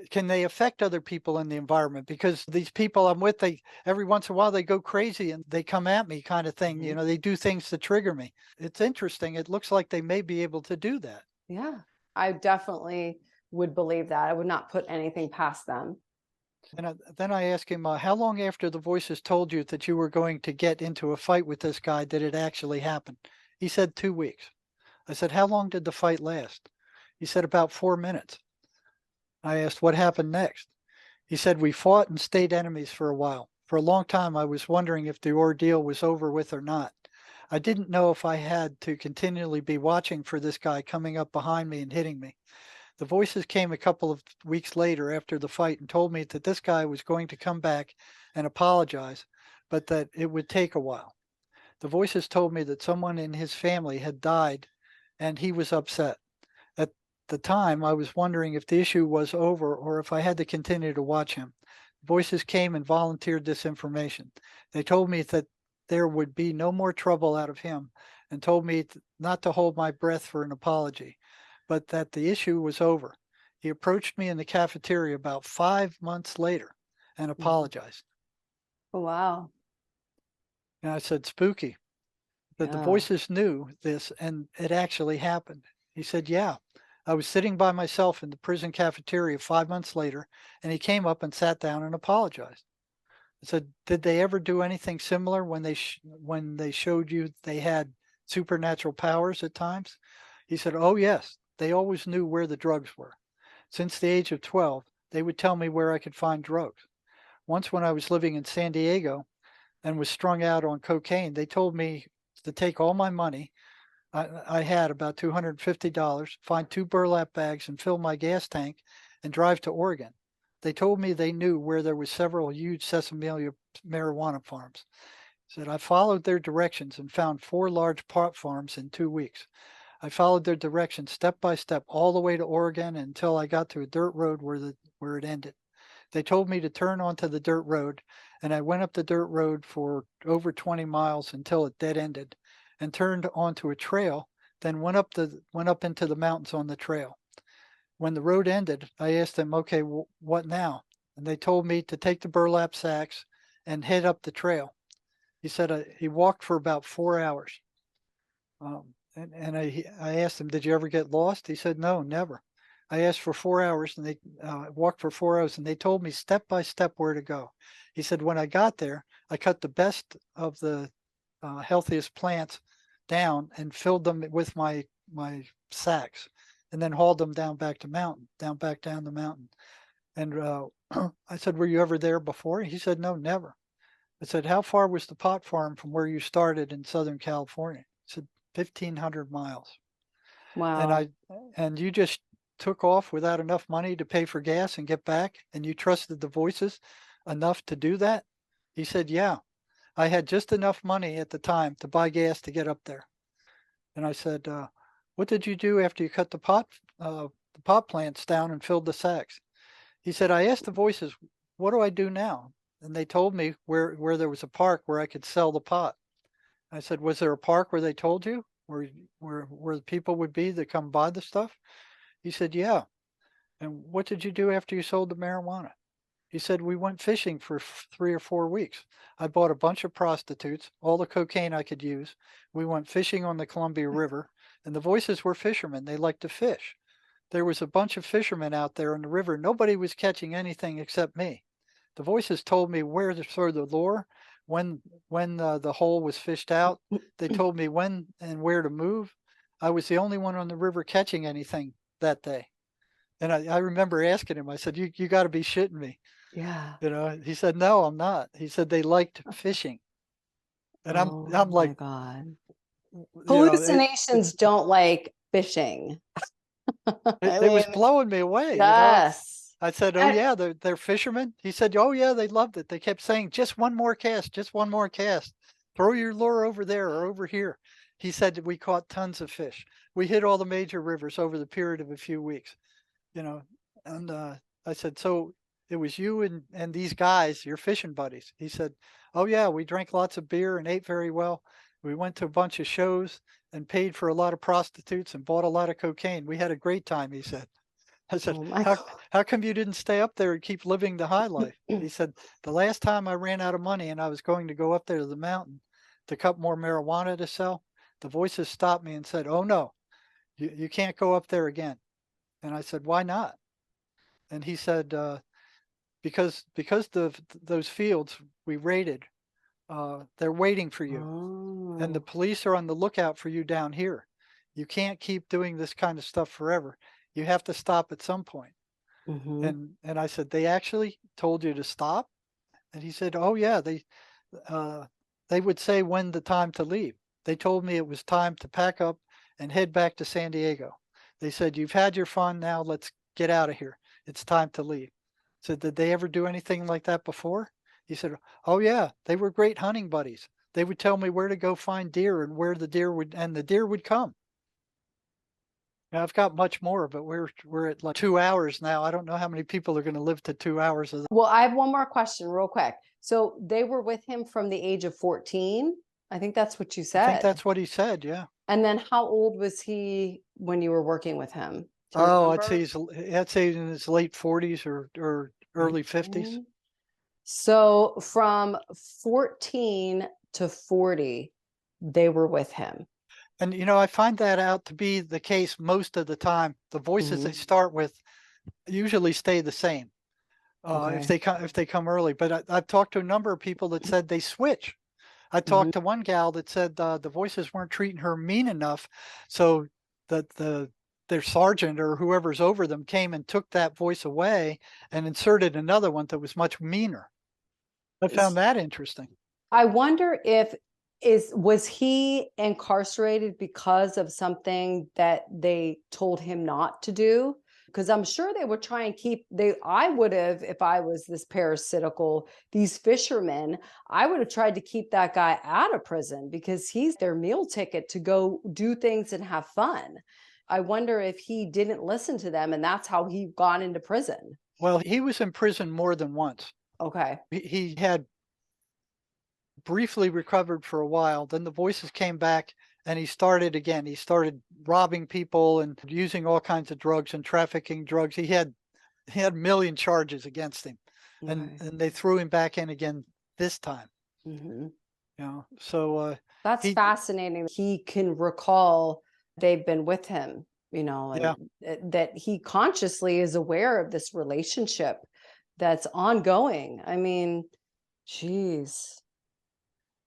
can they affect other people in the environment? Because these people I'm with, they every once in a while they go crazy and they come at me kind of thing. Mhm. They do things to trigger me. It's interesting. It looks like they may be able to do that. Yeah, I definitely would believe that. I would not put anything past them. And then I asked him, how long after the voices told you that you were going to get into a fight with this guy did it actually happen? He said 2 weeks. I said, how long did the fight last? He said about 4 minutes. I asked, what happened next? He said, we fought and stayed enemies for a while. For a long time, I was wondering if the ordeal was over with or not. I didn't know if I had to continually be watching for this guy coming up behind me and hitting me. The voices came a couple of weeks later after the fight and told me that this guy was going to come back and apologize, but that it would take a while. The voices told me that someone in his family had died and he was upset. At the time, I was wondering if the issue was over or if I had to continue to watch him. Voices came and volunteered this information. They told me that there would be no more trouble out of him and told me not to hold my breath for an apology, but that the issue was over. He approached me in the cafeteria about 5 months later and Mhm. apologized. Oh, wow. And I said, spooky, that the Yeah. voices knew this and it actually happened. He said, yeah. I was sitting by myself in the prison cafeteria 5 months later, and he came up and sat down and apologized. I said, "Did they ever do anything similar when they showed you they had supernatural powers at times?" He said, "Oh yes, they always knew where the drugs were. Since the age of 12, they would tell me where I could find drugs. Once when I was living in San Diego and was strung out on cocaine, they told me to take all my money. I had about $250, find 2 burlap bags and fill my gas tank and drive to Oregon. They told me they knew where there were several huge Sesame marijuana farms. Said I followed their directions and found 4 large pot farms in 2 weeks. I followed their directions step by step all the way to Oregon until I got to a dirt road where it ended. They told me to turn onto the dirt road, and I went up the dirt road for over 20 miles until it dead ended, and turned onto a trail, then went up into the mountains on the trail. When the road ended, I asked them, "Okay, what now?" And they told me to take the burlap sacks and head up the trail. He said he walked for about 4 hours. And I asked him, "Did you ever get lost?" He said, "No, never." I asked for 4 hours, and they walked for 4 hours, and they told me step by step where to go. He said, "When I got there, I cut the best of the healthiest plants down and filled them with my sacks, and then hauled them down back down the mountain." And I said, "Were you ever there before?" He said, "No, never." I said, "How far was the pot farm from where you started in Southern California?" He said, 1,500 miles. Wow. And you just took off without enough money to pay for gas and get back, and you trusted the voices enough to do that? He said, "Yeah, I had just enough money at the time to buy gas to get up there." And I said, "What did you do after you cut the pot plants down and filled the sacks?" He said, "I asked the voices, what do I do now?" And they told me where there was a park where I could sell the pot. I said, "Was there a park where they told you where the people would be that come buy the stuff?" He said, "Yeah." "And what did you do after you sold the marijuana?" He said, "We went fishing for 3 or 4 weeks. I bought a bunch of prostitutes, all the cocaine I could use. We went fishing on the Columbia River, and the voices were fishermen. They liked to fish. There was a bunch of fishermen out there in the river. Nobody was catching anything except me. The voices told me where to throw the lure, when the hole was fished out. They told me when and where to move. I was the only one on the river catching anything that day." And I remember asking him, I said, "You got to be shitting me." Yeah. He said, "No, I'm not." He said they liked fishing. And Oh I'm my like, God. you know, Hallucinations don't like fishing. I it was mean, blowing me away. yes. I said, "Oh And yeah, they're fishermen." He said, "Oh yeah, they loved it. They kept saying, just one more cast, just one more cast. Throw your lure over there or over here." He said that we caught tons of fish. We hit all the major rivers over the period of a few weeks, you know. And I said, "So it was you and these guys, your fishing buddies?" He said, "Oh yeah, we drank lots of beer and ate very well. We went to a bunch of shows and paid for a lot of prostitutes and bought a lot of cocaine. We had a great time," he said. I said, oh my how come you didn't stay up there and keep living the high life?" God. He said, "The last time I ran out of money and I was going to go up there to the mountain to cut more marijuana to sell, the voices stopped me and said, 'Oh no, you can't go up there again.'" And I said, "Why not?" And he said, because those fields we raided, they're waiting for you, and the Oh. police are on the lookout for you down here. You can't keep doing this kind of stuff forever. You have to stop at some point." Hmm. And I said, "They actually told you to stop?" And he said, "Oh yeah, uh, they would say when the time to leave. They told me it was time to pack up and head back to San Diego. They said, 'You've had your fun, now let's get out of here. It's time to leave.'" Said, "Did they ever do anything like that before?" He said, "Oh yeah, they were great hunting buddies. They would tell me where to go find deer and where the deer would come." Now, I've got much more, but we're at like 2 hours now. I don't know how many people are going to live to 2 hours of that. Well, I have one more question real quick. So they were with him from the age of 14. I think that's what you I think said. that's what he said. Yeah. And then how old was he when you were working with him? Do you Oh, remember? I'd say in his late 40s or early 50s. 19? So from 14 to 40, they were with him. And I find that out to be the case most of the time. The voices they Mhm. start with usually stay the same if Okay. they come early. But I've talked to a number of people that said they switch. I Mhm. talked to one gal that said the voices weren't treating her mean enough, so their sergeant or whoever's over them came and took that voice away and inserted another one that was much meaner. I found that interesting. I wonder if was he incarcerated because of something that they told him not to do? Because I'm sure they would try and keep I would have, if I was this parasitical, these fishermen, I would have tried to keep that guy out of prison because he's their meal ticket to go do things and have fun. I wonder if he didn't listen to them and that's how he got into prison. Well, he was in prison more than once. Okay. He had briefly recovered for a while. Then the voices came back and he started again. He started robbing people and using all kinds of drugs and trafficking drugs. He had a million charges against him. And Okay. and they threw him back in again this time. Mhm. So That's he fascinating. He can recall they've been with him, yeah. and that he consciously is aware of this relationship that's ongoing. I mean, geez,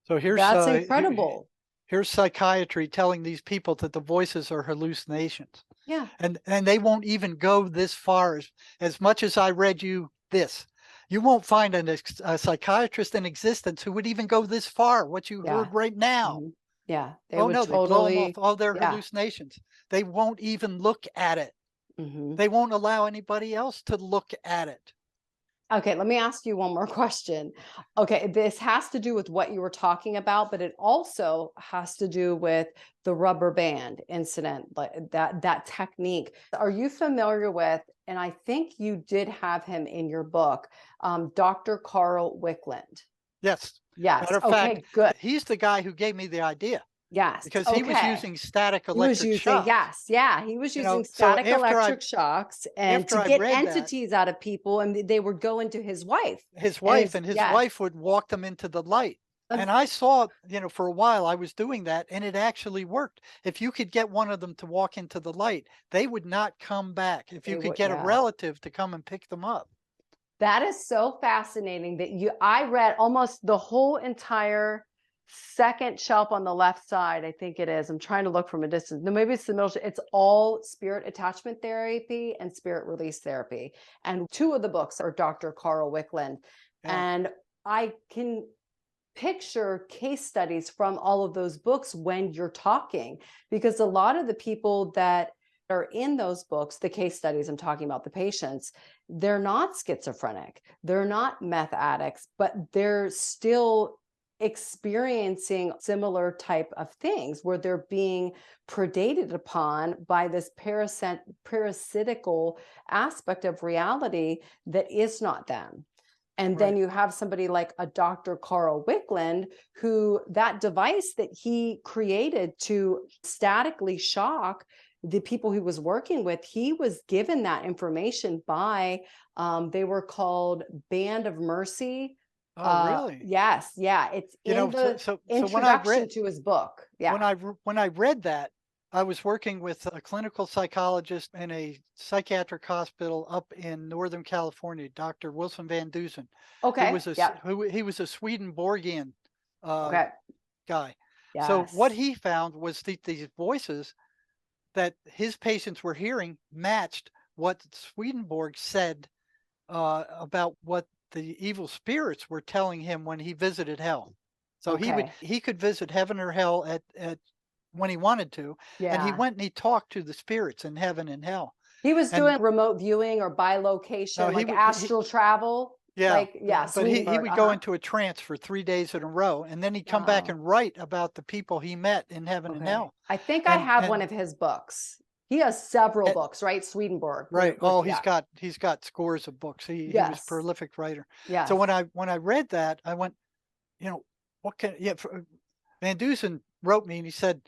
So that's incredible. here's psychiatry telling these people that the voices are hallucinations. Yeah. And they won't even go this far as much as I read you this. You won't find a psychiatrist in existence who would even go this far, what you Yeah. heard right now. Mhm. Yeah. They Oh would no, they blow them off totally, all their yeah. hallucinations. They won't even look at it. Mhm. They won't allow anybody else to look at it. Okay, let me ask you one more question. Okay, this has to do with what you were talking about, but it also has to do with the rubber band incident, like that technique. Are you familiar with, and I think you did have him in your book, Dr. Carl Wickland? Yes. Yes. Matter of fact, Okay, good. he's the guy who gave me the idea Yes. because he was Okay. using static He was electric using, shocks. yes, yeah, he was using So static electric shocks and after to I get read that, entities out of people, and they would go into his wife and his, his yes. wife would walk them into the light. Um, And I saw, for a while I was doing that and it actually worked. If you could get one of them to walk into the light, they would not come back. If you They could would, get a yeah. relative to come and pick them up. That is so fascinating that I read almost the whole entire second shelf on the left side. I think it is. I'm trying to look from a distance. No, maybe it's the middle. It's all spirit attachment therapy and spirit release therapy. And two of the books are Dr. Carl Wickland. Yeah. And I can picture case studies from all of those books when you're talking, because a lot of the people that are in those books, the case studies I'm talking about, the patients, they're not schizophrenic, they're not meth addicts, but they're still experiencing similar type of things where they're being predated upon by this parasitical aspect of reality that is not them. And then Right. you have somebody like a Dr. Carl Wickland, who that device that he created to statically shock the people he was working with, he was given that information by, they were called Band of Mercy. Oh, really? Yes, yeah, it's in the So when I introduction read to his book. Yeah. when I read that, I was working with a clinical psychologist in a psychiatric hospital up in Northern California, Dr. Wilson Van Dusen, Okay. Yeah. he was a Swedenborgian uh, Okay. guy. So what Yes. he found was these voices that his patients were hearing matched what Swedenborg said about what the evil spirits were telling him when he visited hell. So Okay. he could visit heaven or hell at when he wanted to, and he Yeah. went and he talked to the spirits in heaven and hell. He was And doing remote viewing or by no, location, like astral travel. yeah, Like, yeah, but he Swedenborg. would go Uh-huh. into a trance for 3 days in a row, and then he'd come back Wow. and write about the people he met in heaven and Okay. hell. I think I And have one and of his books. He has several and books, right? Swedenborg. right. With Oh, yeah. he's got scores of books. He was a Yes. prolific writer. So Yes. when I read that, I went, you know, what can yeah. Van Dusen wrote me and he said,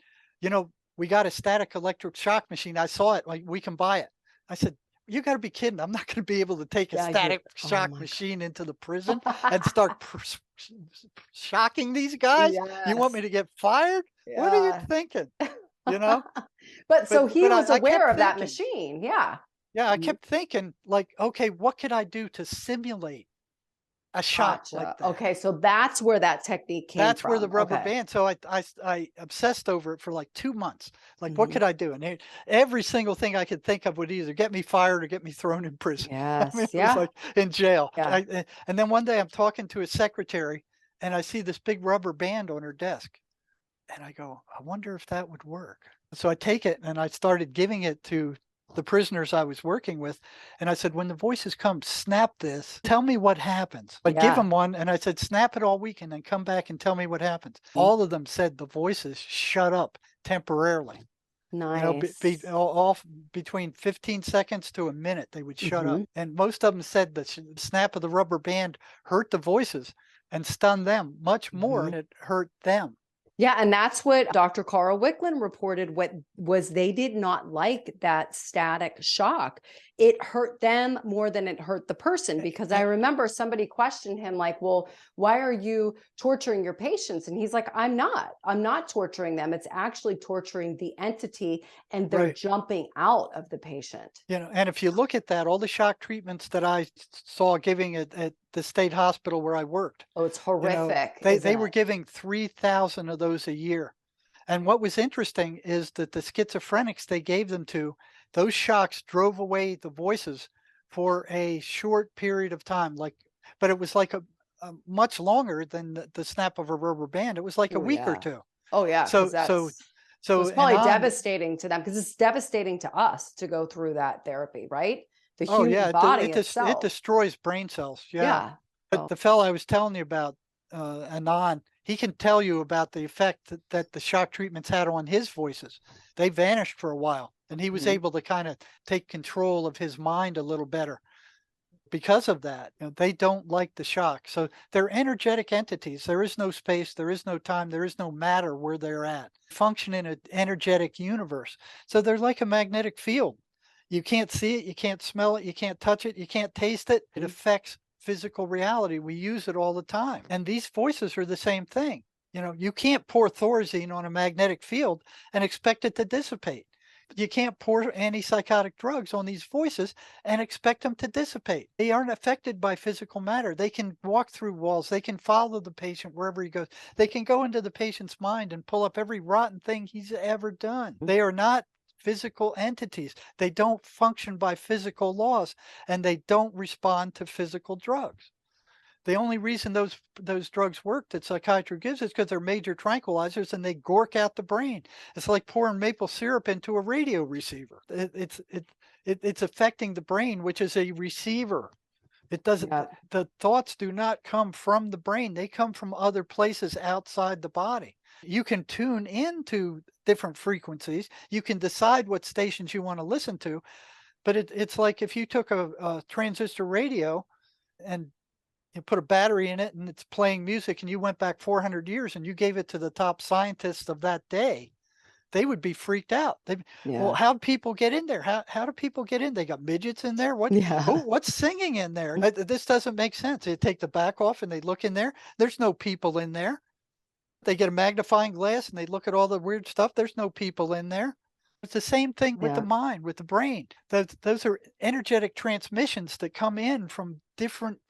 we got a static electric shock machine. I saw it. Like we can buy it. I said, you got to be kidding. I'm not going to be able to take a Yeah, you're, static oh shock my machine into the prison and God. start shocking these guys. You want me Yes. to get fired? What are you Yeah. thinking? you know? But so he But was I aware kept of that thinking, machine. Yeah. yeah, I Mhm. kept thinking like, okay, what could I do to simulate a shock like Gotcha. that? Okay. So that's where that technique came That's where the from. rubber Okay. band. So I obsessed over it for like 2 months. Like, what Mhm. could I do? And every single thing I could think of would either get me fired or get me thrown in prison. I mean, Yes. it was Yeah. like in jail. Yeah. And then one day I'm talking to his secretary and I see this big rubber band on her desk. And I go, I wonder if that would work. So I take it and I started giving it to the prisoners I was working with. And I said, when the voices come, snap this, tell me what happens. I'd give Yeah. them one and I said, snap it all week and then come back and tell me what happens. Mm. All of them said the voices shut up temporarily. You know, Nice. off between 15 seconds to a minute, they would shut up. Mhm. And most of them said the snap of the rubber band hurt the voices and stunned them much more Mhm. than it hurt them. Yeah, and that's what Dr. Carl Wickland reported. What was they did not like that static shock. It hurt them more than it hurt the person, because I A- remember somebody questioned him like, "Well, why are you torturing your patients?" And he's like, "I'm not. I'm not torturing them. It's actually torturing the entity, and they're Right. jumping out of the patient." You know, and if you look at that, all the shock treatments that I saw giving at the state hospital where I worked, Oh, it's you know, horrific, they isn't were it? giving 3,000 of those a year. And what was interesting is that the schizophrenics they gave them to, those shocks drove away the voices for a short period of time. Like, but it was like a much longer than the snap of a rubber band. It was like a Oh week or yeah. two. Oh yeah, because So, so, that's so so, it's and probably on. devastating to them, because it's devastating to us to go through that therapy, right? The Oh human yeah, body it itself. destroys brain cells. Yeah. Yeah. But Oh. the fellow I was telling you about, Anon, he can tell you about the effect that the shock treatments had on his voices. They vanished for a while, and he was Mhm. able to kind of take control of his mind a little better because of that. You know, they don't like the shock. So they're energetic entities. There is no space, there is no time, there is no matter where they're at. Function in an energetic universe. So they're like a magnetic field. You can't see it, you can't smell it, you can't touch it, you can't taste it. It Mhm. affects physical reality. We use it all the time. And these voices are the same thing. You know, you can't pour Thorazine on a magnetic field and expect it to dissipate. You can't pour antipsychotic drugs on these voices and expect them to dissipate. They aren't affected by physical matter. They can walk through walls. They can follow the patient wherever he goes. They can go into the patient's mind and pull up every rotten thing he's ever done. They are not physical entities. They don't function by physical laws, and they don't respond to physical drugs. The only reason those drugs work that psychiatry gives is because they're major tranquilizers and they gork out the brain. It's like pouring maple syrup into a radio receiver. It's affecting the brain, which is a receiver. It doesn't. Yeah. The thoughts do not come from the brain. They come from other places outside the body. You can tune into different frequencies. You can decide what stations you want to listen to, but it's like if you took a transistor radio and you put a battery in it and it's playing music and you went back 400 years and you gave it to the top scientists of that day, they would be freaked out. Well, Yeah. how do people get in there? How do people get in? They got midgets in there. Yeah. What's singing in there? This doesn't make sense. They take the back off and they look in there. There's no people in there. They get a magnifying glass and they look at all the weird stuff. There's no people in there. It's the same thing with the Yeah. mind, with the brain. Those are energetic transmissions that come in from different,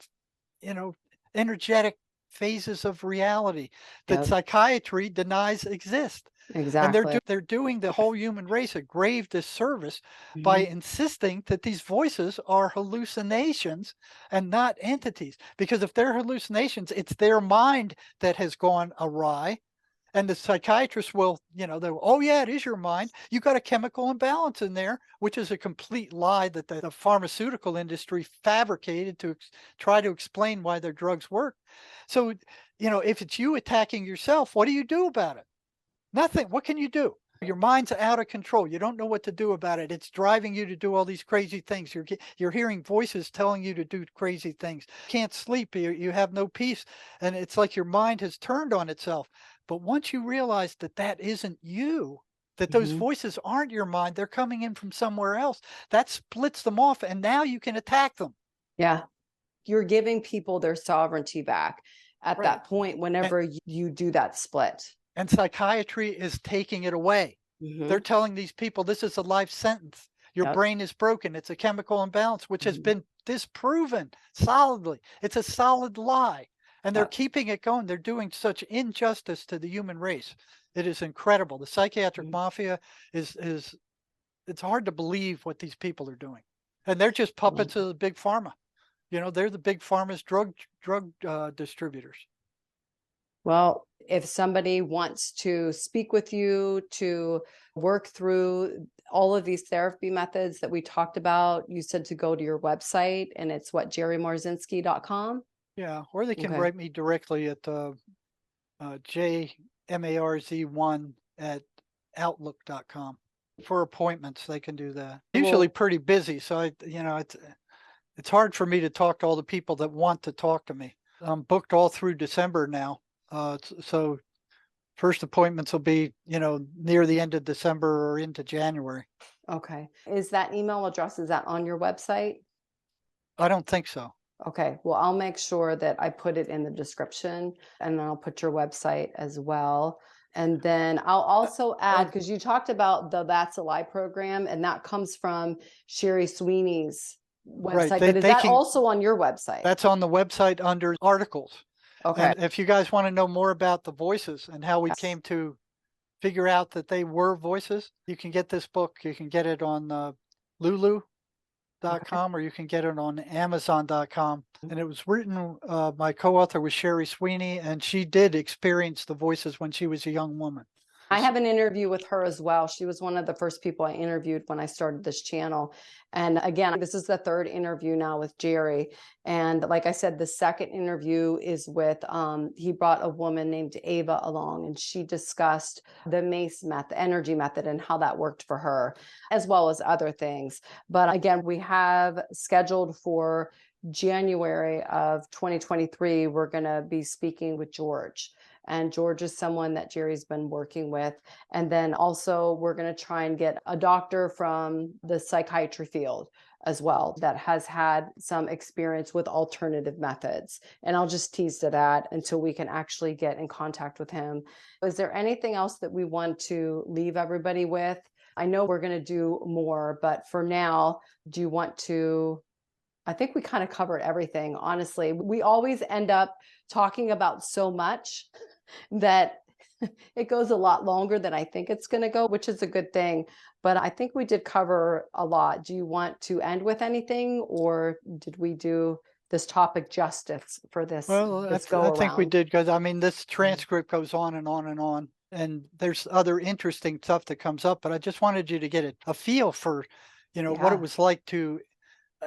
you know, energetic phases of reality that Yep. psychiatry denies exist. And Exactly. they're doing the whole human race a grave disservice by Mhm. insisting that these voices are hallucinations and not entities. Because if they're hallucinations, it's their mind that has gone awry. And the psychiatrist will, they'll, oh yeah, it is your mind. You got a chemical imbalance in there, which is a complete lie that the pharmaceutical industry fabricated to try to explain why their drugs work. So, if it's you attacking yourself, what do you do about it? Nothing. What can you do? Your mind's out of control. You don't know what to do about it. It's driving you to do all these crazy things. You're hearing voices telling you to do crazy things. Can't sleep. You have no peace. And it's like your mind has turned on itself. But once you realize that that isn't you, that those Mhm. voices aren't your mind, they're coming in from somewhere else, that splits them off. And now you can attack them. Yeah. You're giving people their sovereignty back at Right. that point And, whenever you do that split. and psychiatry is taking it away. They're Hmm. telling these people this is a life sentence. Your Yep. brain is broken. It's a chemical imbalance, which has Hmm. been disproven solidly. It's a solid lie. And they're Yep. keeping it going. They're doing such injustice to the human race. It is incredible. The psychiatric Mhm. mafia is it's hard to believe what these people are doing. And they're just Well, puppets of the big pharma. They're the big pharma's drug distributors. well, if somebody wants to speak with you to work through all of these therapy methods that we talked about, you said to go to your website and it's what, jerrymarzinsky.com? Yeah, or they can Okay. write me directly at jmarz1 at outlook.com. For appointments, they can do that. Usually Well, pretty busy, so it's hard for me to talk to all the people that want to talk to me. I'm booked all through December now. So first appointments will be, near the end of December or into January. okay. Is that email address, is that on your website? I don't think so. Okay, well, I'll make sure that I put it in the description and then I'll put your website as well. And then I'll Uh, also add, uh, because you talked about the That's a Lie program, and that comes from Sherry Sweeney's right. website, but is They that can, also on your website? that's on the website under articles. Okay. And if you guys want to know more about the voices and how we Yes. came to figure out that they were voices, you can get this book. You can get it on lulu.com Okay. or you can get it on amazon.com. And it was written, my co-author was Sherrie Sweeney, and she did experience the voices when she was a young woman. I have an interview with her as well. She was one of the first people I interviewed when I started this channel. And again, this is the third interview now with Jerry. And like I said, the second interview is with, he brought a woman named Ava along, and she discussed the MACE method, energy method, and how that worked for her, as well as other things. But again, we have scheduled for January of 2023, we're going to be speaking with George. And George is someone that Jerry's been working with. And then also, we're going to try and get a doctor from the psychiatry field as well that has had some experience with alternative methods. And I'll just tease to that until we can actually get in contact with him. Is there anything else that we want to leave everybody with? I know we're going to do more, but for now, do you want to? I think we kind of covered everything, honestly. We always end up talking about so much that it goes a lot longer than I think it's going to go, which is a good thing. But I think we did cover a lot. Do you want to end with anything, or did we do this topic justice for this Well, go I think we around? did because I mean, this transcript goes on and on and on, and there's other interesting stuff that comes up. But I just wanted you to get a feel for, what it Yeah. was like to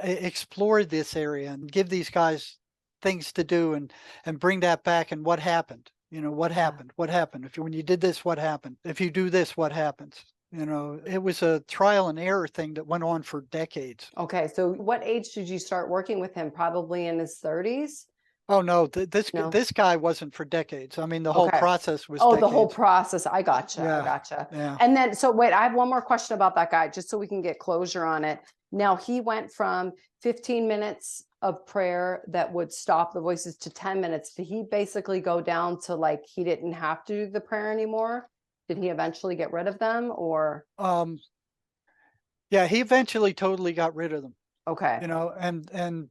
explore this area and give these guys things to do and bring that back and what happened. What Yeah. happened? What happened? When you did this, what happened? If you do this, what happens? It was a trial and error thing that went on for decades. Okay. So what age did you start working with him? Probably in his 30s? Oh no, No. this guy wasn't for decades. I mean, the whole Okay. process was Oh, the whole decades. process. I gotcha. I Yeah, gotcha. yeah. And then, so wait, I have one more question about that guy, just so we can get closure on it. Now, he went from 15 minutes of prayer that would stop the voices to 10 minutes. Did he basically go down to like he didn't have to do the prayer anymore? Did he eventually get rid of them, or? Um, yeah, he eventually totally got rid of them. Okay. And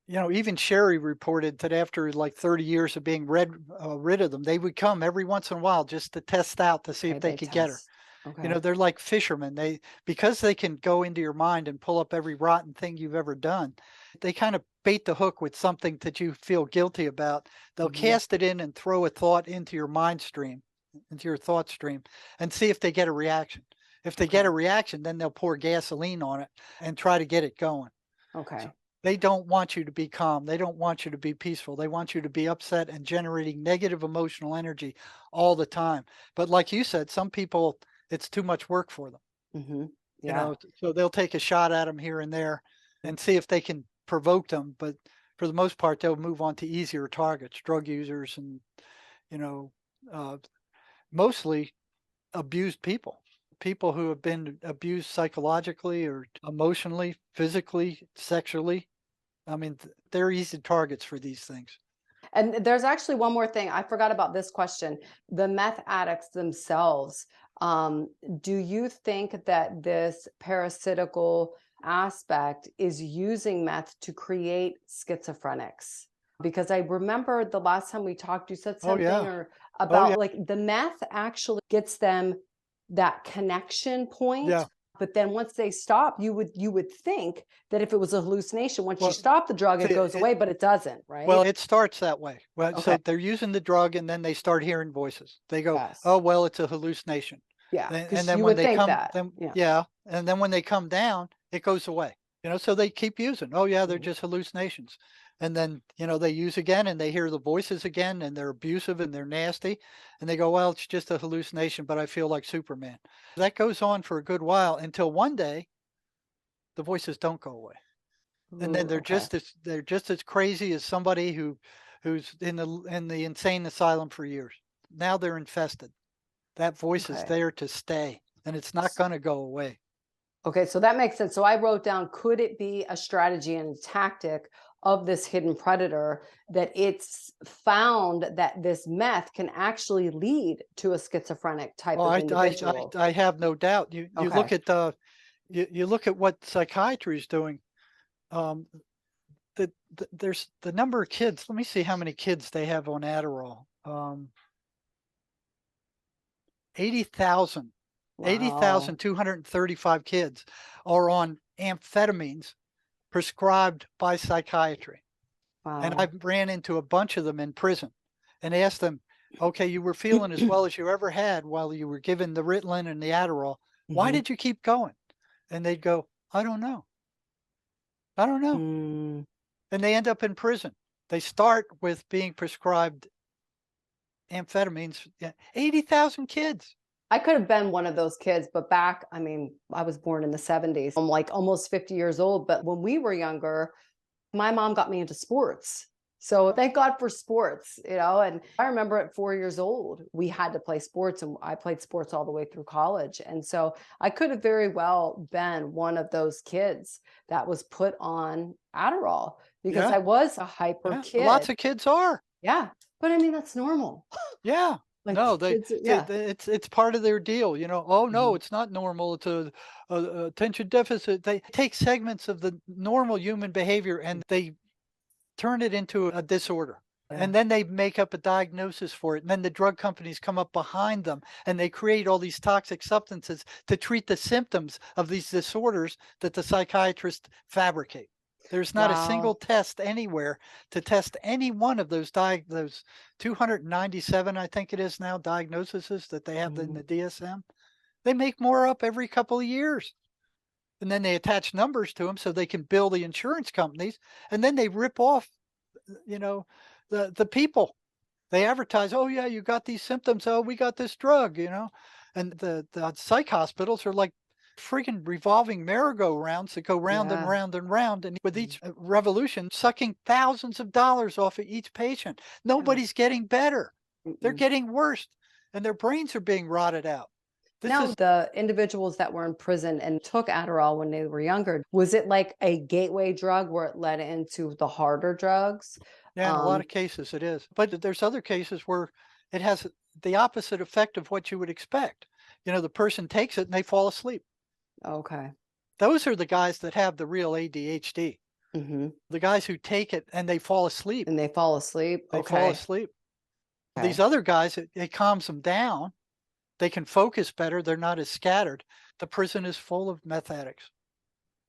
even Sherry reported that after like 30 years of being rid of them, they would come every once in a while just to test out to see Okay. if they They could get her. test. Okay. They're like fishermen. Because they can go into your mind and pull up every rotten thing you've ever done, they kind of bait the hook with something that you feel guilty about. They'll Mhm. cast it in and throw a thought into your mind stream, into your thought stream, and see if they get a reaction. If they get Okay. a reaction, then they'll pour gasoline on it and try to get it going. So Okay. they don't want you to be calm. They don't want you to be peaceful. They want you to be upset and generating negative emotional energy all the time. But like you said, some people, it's too much work for them, Hmm. Yeah. so they'll take a shot at them here and there and see if they can provoke them. But for the most part, they'll move on to easier targets, drug users and, you know, uh, mostly abused people who have been abused psychologically or emotionally, physically, sexually. I mean, they're easy targets for these things. And there's actually one more thing. I forgot about this question. The meth addicts themselves, do you think that this parasitical aspect is using meth to create schizophrenics? Because I remember the last time we talked, you said Oh something yeah. or Oh about yeah. like the meth actually gets them that connection point. Yeah. But then once they stop, you would think that if it was a hallucination, once you Well, stop the drug, it goes away, but it doesn't, well, right? it starts that way. Well, Okay. so they're using the drug and then they start hearing voices. They go, Yes. "Oh, well, it's a hallucination." Yeah. And Because then you when would they think come, that. then Yeah. yeah, and then when they come down, it goes away. So they keep using. Oh yeah, they're Mhm. just hallucinations. And then, they use again and they hear the voices again and they're abusive and they're nasty. And they go, well, it's just a hallucination, but I feel like Superman. That goes on for a good while until one day the voices don't go away. And then Ooh, okay. they're just as crazy as somebody who's in the insane asylum for years. Now they're infested. That voice is Okay. there to stay and it's not going to go away. Okay, so that makes sense. So I wrote down, could it be a strategy and a tactic of this hidden predator that it's found that this meth can actually lead to a schizophrenic type Oh, of I individual? I have no doubt. You Okay. look at you look at what psychiatry is doing. Um, there's the number of kids. Let me see how many kids they have on Adderall. 80,000. Wow. 80,235 kids are on amphetamines prescribed by psychiatry. And I Wow. ran into a bunch of them in prison and asked them, okay, you were feeling as well as you ever had while you were given the Ritalin and the Adderall. Why Mhm. did you keep going? And they'd go, I don't know. I don't know. Mm. And they end up in prison. They start with being prescribed amphetamines. Yeah, 80,000 kids. I could have been one of those kids, but back, I mean, I was born in the 70s. I'm like almost 50 years old. But when we were younger, my mom got me into sports. So thank God for sports, and I remember at 4 years old, we had to play sports and I played sports all the way through college. And so I could have very well been one of those kids that was put on Adderall because Yeah, I was a hyper yeah. kid. Lots of kids are. Yeah. But I mean, that's normal. Yeah. Like No, kids, yeah. it's part of their deal. Oh no, Mhm. it's not normal. It's a attention deficit. They take segments of the normal human behavior and they turn it into a disorder. Yeah. And then they make up a diagnosis for it. And then the drug companies come up behind them and they create all these toxic substances to treat the symptoms of these disorders that the psychiatrists fabricate. There's not a single Wow. test anywhere to test any one of those 297, I think it is now, diagnoses that they have in Mhm. the DSM. They make more up every couple of years. And then they attach numbers to them so they can bill the insurance companies. And then they rip off, you know, the people. They advertise, oh yeah, you got these symptoms. Oh, we got this drug. And the psych hospitals are like freaking revolving merry-go-rounds that go round and Yeah. round and round. And with Mhm. each revolution, sucking thousands of dollars off of each patient. Yeah. Nobody's getting better. They're Mm-mm. getting worse. And their brains are being rotted out. This Now, is the individuals that were in prison and took Adderall when they were younger, was it like a gateway drug where it led into the harder drugs? Yeah, in a lot Um, of cases it is. But there's other cases where it has the opposite effect of what you would expect. The person takes it and they fall asleep. okay. Those are the guys that have the real ADHD. Hmm. The guys who take it and they fall asleep. And they fall asleep. They fall Okay. asleep. These Okay. other guys, it calms them down. They can focus better. They're not as scattered. The prison is full of meth addicts.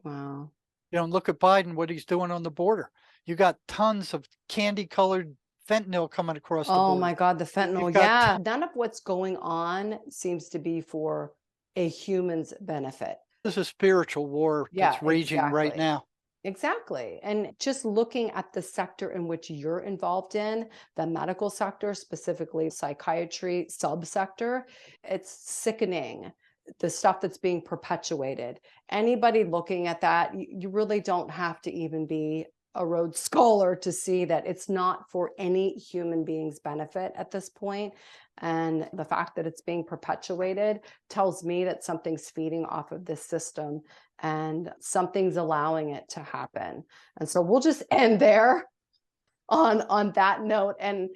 Wow. And look at Biden, what he's doing on the border. You got tons of candy colored fentanyl coming across the Oh my border. God, the You've fentanyl. got Yeah. None of what's going on seems to be for a human's benefit. This is a spiritual war Yeah, that's raging right exactly. now. Exactly. And just looking at the sector in which you're involved in, the medical sector, specifically psychiatry subsector, it's sickening the stuff that's being perpetuated. Anybody looking at that, you really don't have to even be a Rhodes Scholar to see that it's not for any human being's benefit at this point. And the fact that it's being perpetuated tells me that something's feeding off of this system and something's allowing it to happen. And so we'll just end there. on that note, and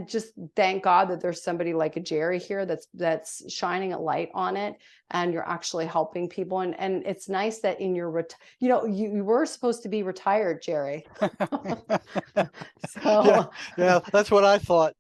just thank God that there's somebody like a Jerry here that's shining a light on it, and you're actually helping people. And it's nice that in your you were supposed to be retired, Jerry. Yeah, So yeah, that's what I thought.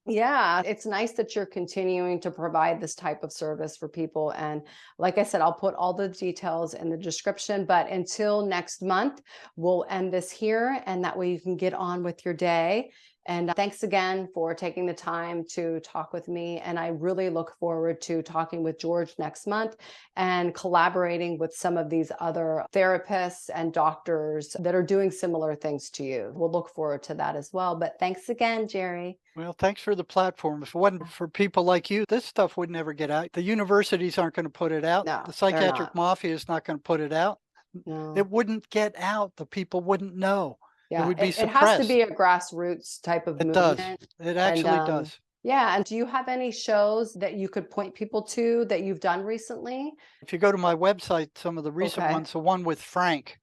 yeah, it's nice that you're continuing to provide this type of service for people. And like I said, I'll put all the details in the description. But until next month, we'll end this here, and that way you can get on with your day. And thanks again for taking the time to talk with me. And I really look forward to talking with George next month and collaborating with some of these other therapists and doctors that are doing similar things to you. We'll look forward to that as well. But thanks again, Jerry. Well, thanks for the platform. If it wasn't for people like you, this stuff would never get out. The universities aren't going to put it out. No, The they're psychiatric not. mafia is not going to put it out. No. It wouldn't get out. The people wouldn't know. It Yeah, would be it has to suppressed. be a grassroots type of It does. movement. It And actually does. yeah, and do you have any shows that you could point people to that you've done recently? If you go to my website, some of the recent Okay. ones, the one with Frank,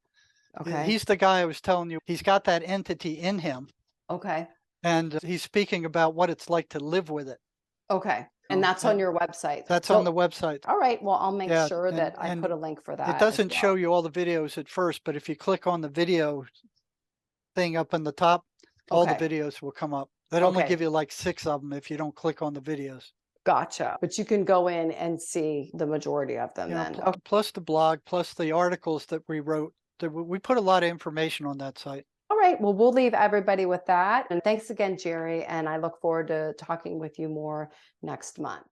Okay. he's the guy I was telling you. He's got that entity in him, Okay. and he's speaking about what it's like to live with it. Okay. And that's on your website. That's on the website. All right. Well, I'll make Yeah, sure that I and put a link for that. It as doesn't well. show you all the videos at first, but if you click on the video thing up in the top, all the Okay. videos will come up. They'd only Okay. give you like 6 of them if you don't click on the videos. Gotcha. But you can go in and see the majority of them Yeah, then. plus the blog, plus the articles that we wrote. We put a lot of information on that site. All right. Well, we'll leave everybody with that. And thanks again, Jerry. And I look forward to talking with you more next month.